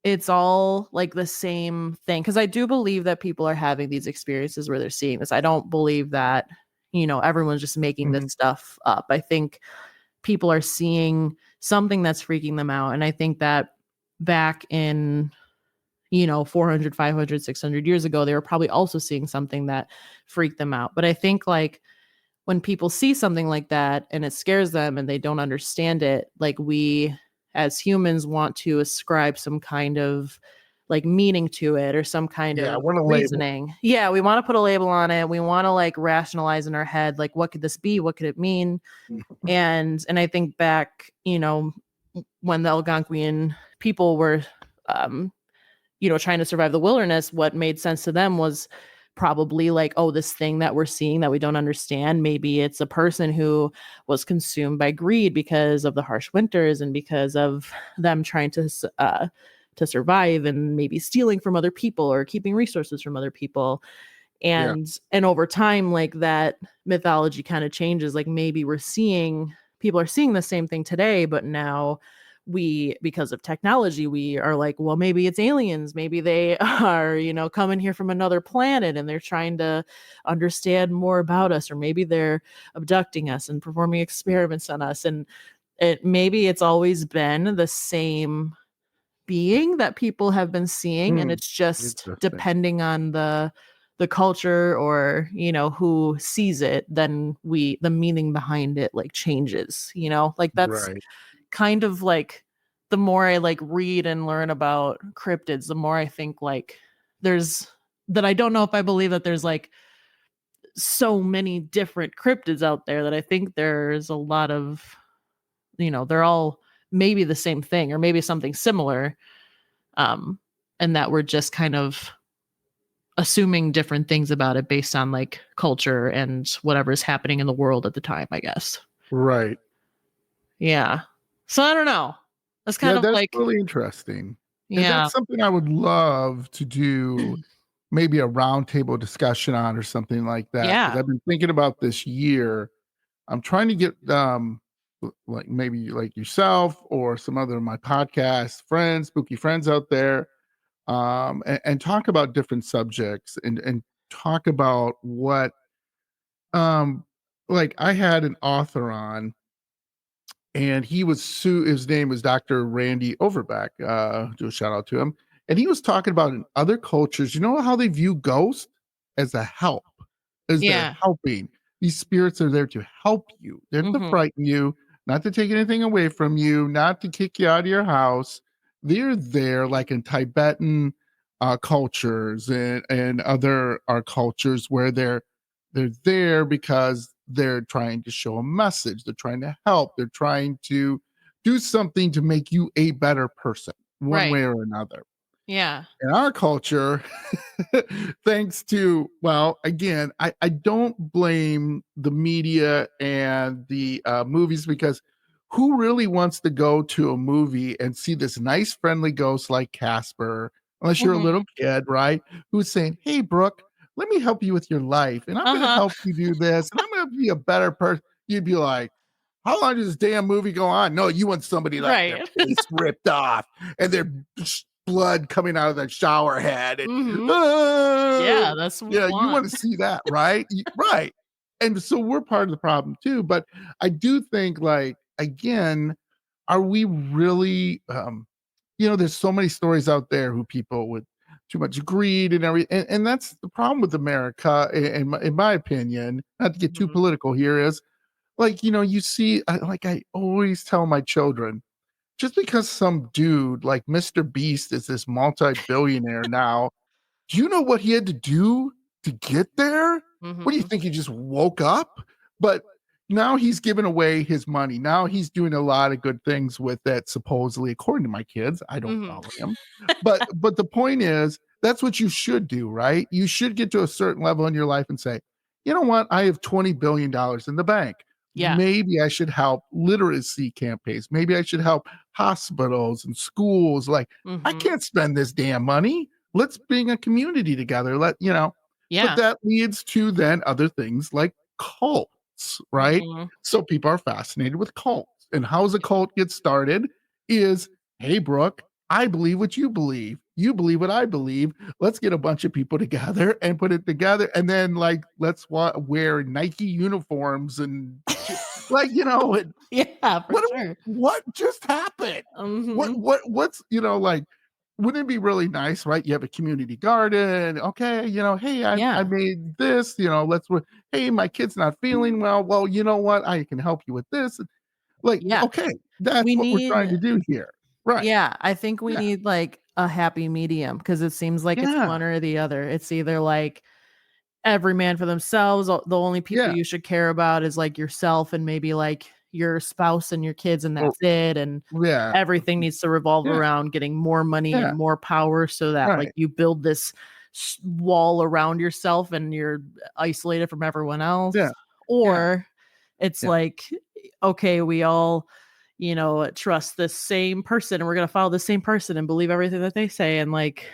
Speaker 2: it's all like the same thing? Because I do believe that people are having these experiences where they're seeing this. I don't believe that, everyone's just making this stuff up. I think people are seeing something that's freaking them out. And I think that back in 400, 500, 600 years ago, they were probably also seeing something that freaked them out. But I think like when people see something like that and it scares them and they don't understand it, like we as humans want to ascribe some kind of like meaning to it or some kind
Speaker 1: Yeah, I
Speaker 2: of
Speaker 1: want a label.
Speaker 2: reasoning. Yeah, we want to put a label on it. We want to like rationalize in our head, like, what could this be? What could it mean? And I think back, when the Algonquian people were trying to survive the wilderness, what made sense to them was probably like, oh, this thing that we're seeing that we don't understand, maybe it's a person who was consumed by greed because of the harsh winters and because of them trying to survive and maybe stealing from other people or keeping resources from other people. And over time, like that mythology kind of changes. Like maybe people are seeing the same thing today, but now because of technology, we are like, well, maybe it's aliens, maybe they are coming here from another planet and they're trying to understand more about us, or maybe they're abducting us and performing experiments on us. And maybe it's always been the same being that people have been seeing, and it's just depending on the culture or who sees it, then the meaning behind it like changes, like that's kind of like, the more I like read and learn about cryptids, the more I think like I don't know if I believe that there's like so many different cryptids out there, that I think there's a lot of, they're all maybe the same thing or maybe something similar. And that we're just kind of assuming different things about it based on like culture and whatever's happening in the world at the time, I guess.
Speaker 1: Right.
Speaker 2: Yeah. So I don't know. That's kind of
Speaker 1: that's
Speaker 2: like
Speaker 1: really interesting.
Speaker 2: Yeah.
Speaker 1: And that's something I would love to do, maybe a roundtable discussion on or something like that. Because I've been thinking about this year. I'm trying to get like maybe like yourself or some other of my podcast friends, spooky friends out there, and talk about different subjects and talk about what like I had an author on, and his name was Dr. Randy Overbeck. Do a shout out to him. And he was talking about in other cultures, how they view ghosts as a help, as they're helping. These spirits are there to help you. They're to frighten you, not to take anything away from you, not to kick you out of your house. They're there, like in Tibetan cultures and other cultures, where they're there because they're trying to show a message. They're trying to help. They're trying to do something to make you a better person, one way or another.
Speaker 2: Yeah.
Speaker 1: In our culture, thanks to, well, again, I don't blame the media and the movies, because who really wants to go to a movie and see this nice, friendly ghost like Casper, unless you're a little kid, right? Who's saying, hey, Brooke, let me help you with your life, and I'm going to help you do this, and I'm going to be a better person. You'd be like, how long does this damn movie go on? No, you want somebody like their face ripped off and their blood coming out of their shower head. And,
Speaker 2: yeah, that's what
Speaker 1: you want to see that, right? Right. And so we're part of the problem too. But I do think, like, again, are we really, there's so many stories out there who people with too much greed and everything. And that's the problem with America, in my opinion, not to get too political here, is like, you see, like I always tell my children, just because some dude like Mr. Beast is this multi-billionaire now, do you know what he had to do to get there? What do you think? He just woke up? But now he's giving away his money. Now he's doing a lot of good things with that, supposedly, according to my kids. I don't follow him. But the point is, that's what you should do, right? You should get to a certain level in your life and say, you know what? I have $20 billion in the bank.
Speaker 2: Yeah.
Speaker 1: Maybe I should help literacy campaigns. Maybe I should help hospitals and schools. Like, I can't spend this damn money. Let's bring a community together. But
Speaker 2: Yeah.
Speaker 1: that leads to then other things like cults, right?
Speaker 2: Mhm.
Speaker 1: So people are fascinated with cults. And how's a cult get started is, hey, Brooke, I believe what you believe. You believe what I believe. Let's get a bunch of people together and put it together. And then, like, let's wear Nike uniforms and like, and
Speaker 2: Yeah, for sure.
Speaker 1: what just happened?
Speaker 2: Mhm.
Speaker 1: What's, like, wouldn't it be really nice, right? You have a community garden. Okay, hey, I
Speaker 2: Yeah.
Speaker 1: made this, hey, my kid's not feeling well. Well, you know what? I can help you with this. Like,
Speaker 2: Yeah.
Speaker 1: okay, that's
Speaker 2: We
Speaker 1: what we're
Speaker 2: need
Speaker 1: trying to do here. Right.
Speaker 2: Yeah, I think we
Speaker 1: Yeah.
Speaker 2: need, like, a happy medium because it seems like it's
Speaker 1: Yeah.
Speaker 2: one or the other. It's either, like, every man for themselves, the only people
Speaker 1: Yeah.
Speaker 2: you should care about is, like, yourself and maybe, like, your spouse and your kids, and
Speaker 1: Or
Speaker 2: that's it, and
Speaker 1: yeah.
Speaker 2: everything needs to revolve
Speaker 1: Yeah.
Speaker 2: around getting more money
Speaker 1: Yeah.
Speaker 2: and more power so that, like,
Speaker 1: Right.
Speaker 2: you build this wall around yourself and you're isolated from everyone
Speaker 1: Yeah.
Speaker 2: else.
Speaker 1: Yeah.
Speaker 2: Or it's
Speaker 1: Yeah.
Speaker 2: like, okay, we all, trust the same person and we're going to follow the same person and believe everything that they say. And like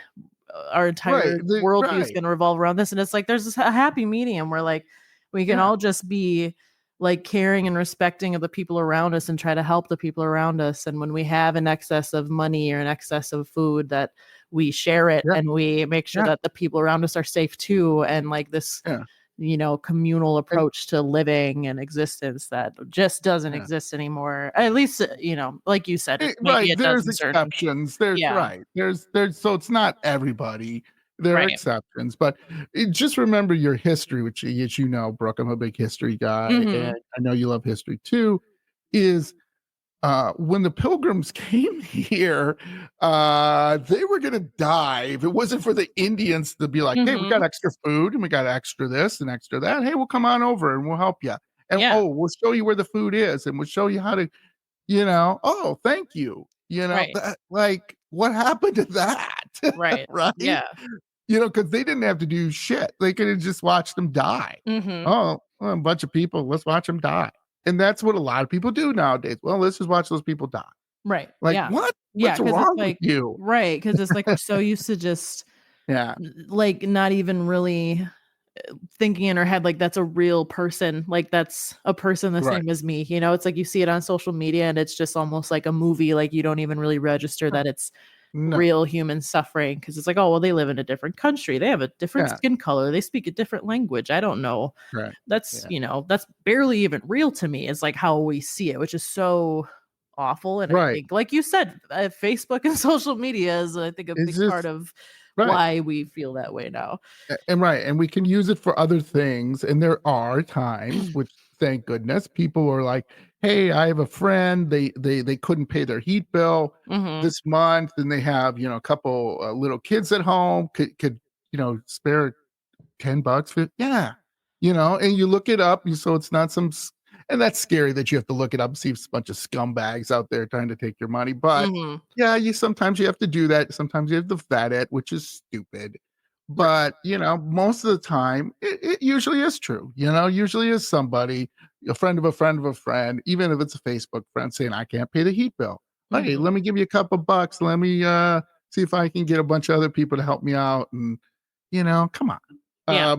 Speaker 2: our
Speaker 1: Right.
Speaker 2: entire worldview is
Speaker 1: Right.
Speaker 2: going to revolve around this. And it's like, there's a happy medium where like we can
Speaker 1: Yeah.
Speaker 2: all just be like caring and respecting of the people around us and try to help the people around us. And when we have an excess of money or an excess of food, that we share it
Speaker 1: Yeah.
Speaker 2: and we make sure
Speaker 1: Yeah.
Speaker 2: that the people around us are safe too. And like this,
Speaker 1: Yeah.
Speaker 2: communal
Speaker 1: And
Speaker 2: approach to living and existence that just doesn't
Speaker 1: yeah.
Speaker 2: exist anymore. At least, like you said, maybe
Speaker 1: Right,
Speaker 2: it does
Speaker 1: there's
Speaker 2: in certain.
Speaker 1: exceptions. There's
Speaker 2: Yeah.
Speaker 1: right. There's so it's not everybody. There are
Speaker 2: Right.
Speaker 1: exceptions, but just remember your history, which as you know, Brooke, I'm a big history guy, and
Speaker 2: Mhm.
Speaker 1: I know you love history too. Is when the pilgrims came here, they were gonna die if it wasn't for the Indians to be like, "Hey, we got
Speaker 2: Mhm.
Speaker 1: extra food and we got extra this and extra that. Hey, we'll come on over and we'll help you. And
Speaker 2: Yeah.
Speaker 1: oh, we'll show you where the food is and we'll show you how to oh, thank you.
Speaker 2: Right.
Speaker 1: That like, what happened to that?
Speaker 2: Right.
Speaker 1: Right?
Speaker 2: Yeah.
Speaker 1: Because they didn't have to do shit. They could have just watched them die.
Speaker 2: Mhm.
Speaker 1: Oh, well, a bunch of people, let's watch them die. And that's what a lot of people do nowadays. Well, let's just watch those people die.
Speaker 2: Right.
Speaker 1: Like,
Speaker 2: Yeah.
Speaker 1: what?
Speaker 2: Yeah.
Speaker 1: What's
Speaker 2: Because it's
Speaker 1: wrong with
Speaker 2: like,
Speaker 1: you?
Speaker 2: right, because it's like we're so used to just
Speaker 1: Yeah.
Speaker 2: like not even really thinking in our head like that's a real person, like that's a person the
Speaker 1: Right.
Speaker 2: same as me. It's like you see it on social media and it's just almost like a movie, like you don't even really register
Speaker 1: Right.
Speaker 2: that it's
Speaker 1: No.
Speaker 2: real human suffering because it's like, oh well, they live in a different country, they have a different
Speaker 1: Yeah.
Speaker 2: skin color, they speak a different language, I don't know.
Speaker 1: Right.
Speaker 2: That's
Speaker 1: Yeah.
Speaker 2: that's barely even real to me. It's like how we see it, which is so awful. And I
Speaker 1: Right.
Speaker 2: think like you said, Facebook and social media is, I think, a
Speaker 1: It's
Speaker 2: big part
Speaker 1: just
Speaker 2: of
Speaker 1: right.
Speaker 2: why we feel that way now.
Speaker 1: And right, and we can use it for other things, and there are times, which thank goodness, people are like, "Hey, I have a friend, they couldn't pay their heat bill
Speaker 2: Mhm.
Speaker 1: this month, and they have, a couple, little kids at home, could, spare $10 for yeah, and you look it up, so it's not and that's scary that you have to look it up, see it's a bunch of scumbags out there trying to take your money, but
Speaker 2: Mhm.
Speaker 1: yeah, you have to do that. Sometimes you have to vet it, which is stupid.
Speaker 2: Right.
Speaker 1: But most of the time, it usually is true. Usually is somebody, a friend of a friend of a friend, even if it's a Facebook friend saying, I can't pay the heat bill. Hey,
Speaker 2: Mhm.
Speaker 1: let me give you a couple bucks. Let me see if I can get a bunch of other people to help me out. And come on.
Speaker 2: Yeah.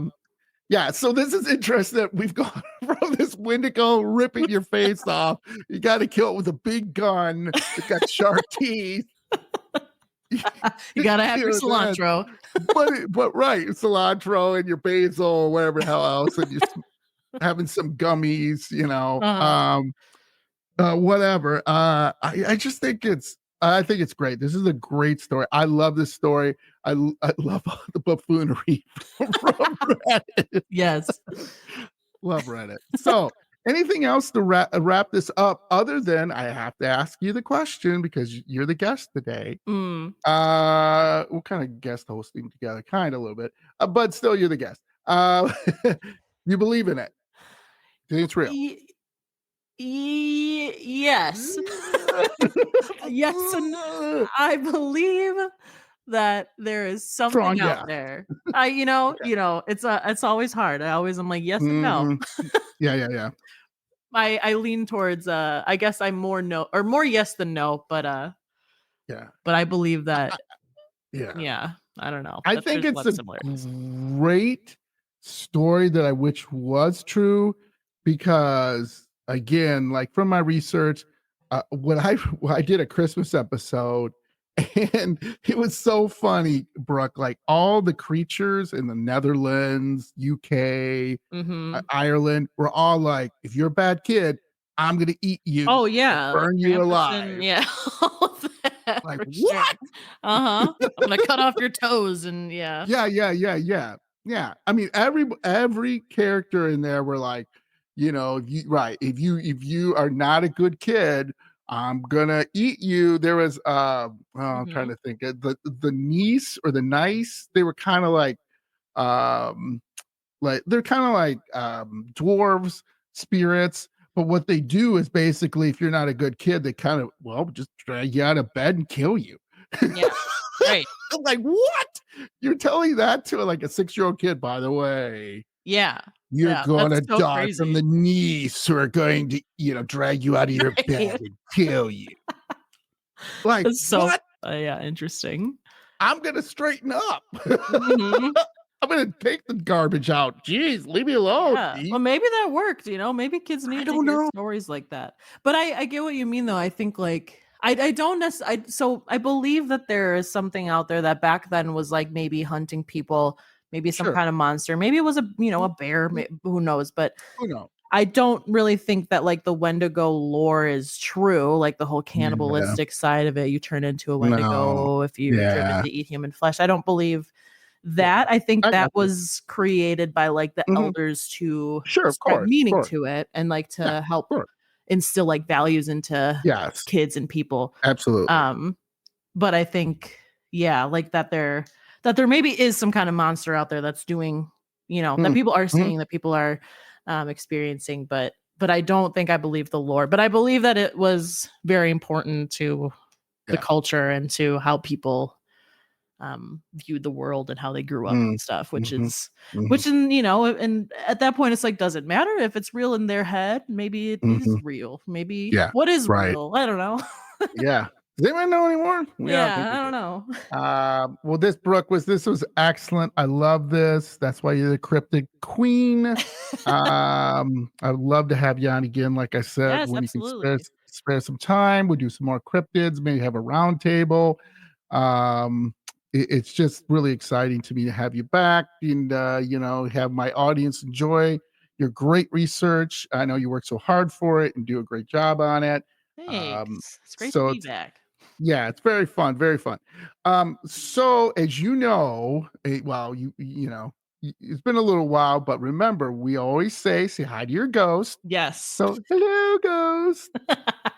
Speaker 1: Yeah, so this is interesting that we've gone from this Wendigo ripping your face off. You got to kill it with a big gun. It's got sharp teeth.
Speaker 2: You gotta have your
Speaker 1: That.
Speaker 2: cilantro.
Speaker 1: But right, cilantro and your basil, whatever the hell else, and you're having some gummies,
Speaker 2: Uh-huh.
Speaker 1: whatever. I just think I think it's great. This is a great story. I love this story. I love the buffoonery from Reddit.
Speaker 2: Yes.
Speaker 1: Love Reddit. So, anything else to wrap this up other than I have to ask you the question because you're the guest today.
Speaker 2: Mm.
Speaker 1: We're kind of guest hosting together, kind of a little bit, but still, you're the guest. You believe in it? Do you think it's real?
Speaker 2: Y yes. Yes, and I believe that there is
Speaker 1: Strong
Speaker 2: something out
Speaker 1: yeah.
Speaker 2: there.
Speaker 1: Okay.
Speaker 2: It's always hard. I'm like, yes and no.
Speaker 1: Mhm. Yeah, yeah, yeah,
Speaker 2: I lean towards, I guess I'm more no or more yes than no,
Speaker 1: yeah,
Speaker 2: but I believe that,
Speaker 1: yeah.
Speaker 2: yeah, I don't know,
Speaker 1: I
Speaker 2: that
Speaker 1: think
Speaker 2: there's a
Speaker 1: it's
Speaker 2: lot of
Speaker 1: a
Speaker 2: similarities.
Speaker 1: great story that I wish was true because, again, like from my research, when I did a Christmas episode, and it was so funny, Brooke. Like all the creatures in the Netherlands, UK,
Speaker 2: Mm-hmm.
Speaker 1: Ireland were all like, "If you're a bad kid, I'm gonna eat you
Speaker 2: Oh
Speaker 1: and
Speaker 2: yeah, like
Speaker 1: burn you
Speaker 2: Krampus and
Speaker 1: alive."
Speaker 2: yeah, all of that
Speaker 1: Like
Speaker 2: for sure.
Speaker 1: what?
Speaker 2: Uh-huh. I'm gonna cut off your toes and yeah.
Speaker 1: Yeah, yeah, yeah, yeah. Yeah. I mean, every character in there were like, if you are not a good kid, I'm gonna eat you. There was I'm trying
Speaker 2: Mm-hmm.
Speaker 1: to think. The niece or the nice, they were kind of um like they're kind of like dwarves, spirits. But what they do is basically, if you're not a good kid, they kind of just drag you out of bed and kill you.
Speaker 2: Yeah. Right.
Speaker 1: I'm like, what? You're telling that to like a 6-year-old kid, by the way,
Speaker 2: Yeah.
Speaker 1: you're
Speaker 2: Yeah. That's
Speaker 1: gonna
Speaker 2: so
Speaker 1: die from
Speaker 2: crazy.
Speaker 1: the niece who are going to, drag you out of your bed
Speaker 2: Right.
Speaker 1: and kill you. Like,
Speaker 2: That's so
Speaker 1: what?
Speaker 2: yeah, interesting.
Speaker 1: I'm gonna straighten up.
Speaker 2: Mhm.
Speaker 1: I'm gonna take the garbage out. Jeez, leave me alone.
Speaker 2: Yeah. Well, maybe that worked, maybe kids
Speaker 1: I
Speaker 2: need to
Speaker 1: don't
Speaker 2: hear
Speaker 1: know.
Speaker 2: stories like that. But I get what you mean though. I think like I don't necessarily so I believe that there is something out there that back then was like maybe hunting people, maybe some
Speaker 1: Sure.
Speaker 2: kind of monster. Maybe it was a bear, who knows, but
Speaker 1: Who knows?
Speaker 2: I don't really think that like the Wendigo lore is true, like the whole
Speaker 1: Yeah.
Speaker 2: cannibalistic side of it. You turn into a
Speaker 1: No.
Speaker 2: Wendigo if you're driven
Speaker 1: Yeah.
Speaker 2: to eat human flesh. I don't believe
Speaker 1: Yeah.
Speaker 2: that. I think
Speaker 1: I
Speaker 2: that
Speaker 1: got you.
Speaker 2: was created by like the
Speaker 1: Mhm.
Speaker 2: elders to
Speaker 1: Sure, of
Speaker 2: spread
Speaker 1: course, of
Speaker 2: meaning
Speaker 1: course.
Speaker 2: to it and like
Speaker 1: Yeah,
Speaker 2: to
Speaker 1: of
Speaker 2: help
Speaker 1: course.
Speaker 2: instill like values into
Speaker 1: Yes,
Speaker 2: kids and people.
Speaker 1: absolutely.
Speaker 2: Um, but I think, yeah, like that there maybe is some kind of monster out there that's doing, that
Speaker 1: Mm,
Speaker 2: people are
Speaker 1: mhm,
Speaker 2: seeing, that people are experiencing, but I don't think I believe the lore. But I believe that it was very important to the
Speaker 1: yeah.
Speaker 2: culture and to how people viewed the world and how they grew up
Speaker 1: Mm,
Speaker 2: and stuff, which
Speaker 1: mhm,
Speaker 2: is
Speaker 1: mhm,
Speaker 2: which in and at that point it's like, does it matter if it's real in their head? Maybe it is
Speaker 1: mhm.
Speaker 2: real. Maybe
Speaker 1: Yeah,
Speaker 2: what is
Speaker 1: right.
Speaker 2: real? I don't know.
Speaker 1: Yeah. Does anyone know anymore? Yeah, I think
Speaker 2: Yeah,
Speaker 1: we
Speaker 2: I
Speaker 1: do.
Speaker 2: don't know.
Speaker 1: Well, this was excellent. I love this. That's why you're the cryptid queen. I'd love to have you on again, like I said,
Speaker 2: Yes,
Speaker 1: when you can
Speaker 2: absolutely.
Speaker 1: spare some time. We'll do some more cryptids, maybe have a round table. It's just really exciting to me to have you back and have my audience enjoy your great research. I know you work so hard for it and do a great job on it. Um,
Speaker 2: Thanks. It's great to
Speaker 1: so
Speaker 2: be
Speaker 1: it's
Speaker 2: back.
Speaker 1: yeah, it's very fun, very fun. So as you know, well, it's been a little while, but remember, we always say hi to your ghost.
Speaker 2: Yes.
Speaker 1: So hello, ghost,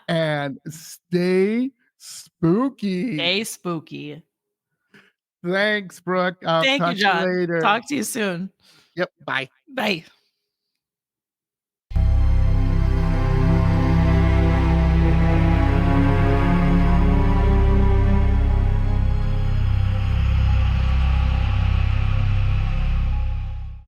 Speaker 1: and stay spooky.
Speaker 2: Stay spooky.
Speaker 1: Thanks, Brooke. I'll
Speaker 2: Thank you,
Speaker 1: talk to you
Speaker 2: John.
Speaker 1: later.
Speaker 2: Talk to you soon.
Speaker 1: Yep. Bye.
Speaker 2: Bye.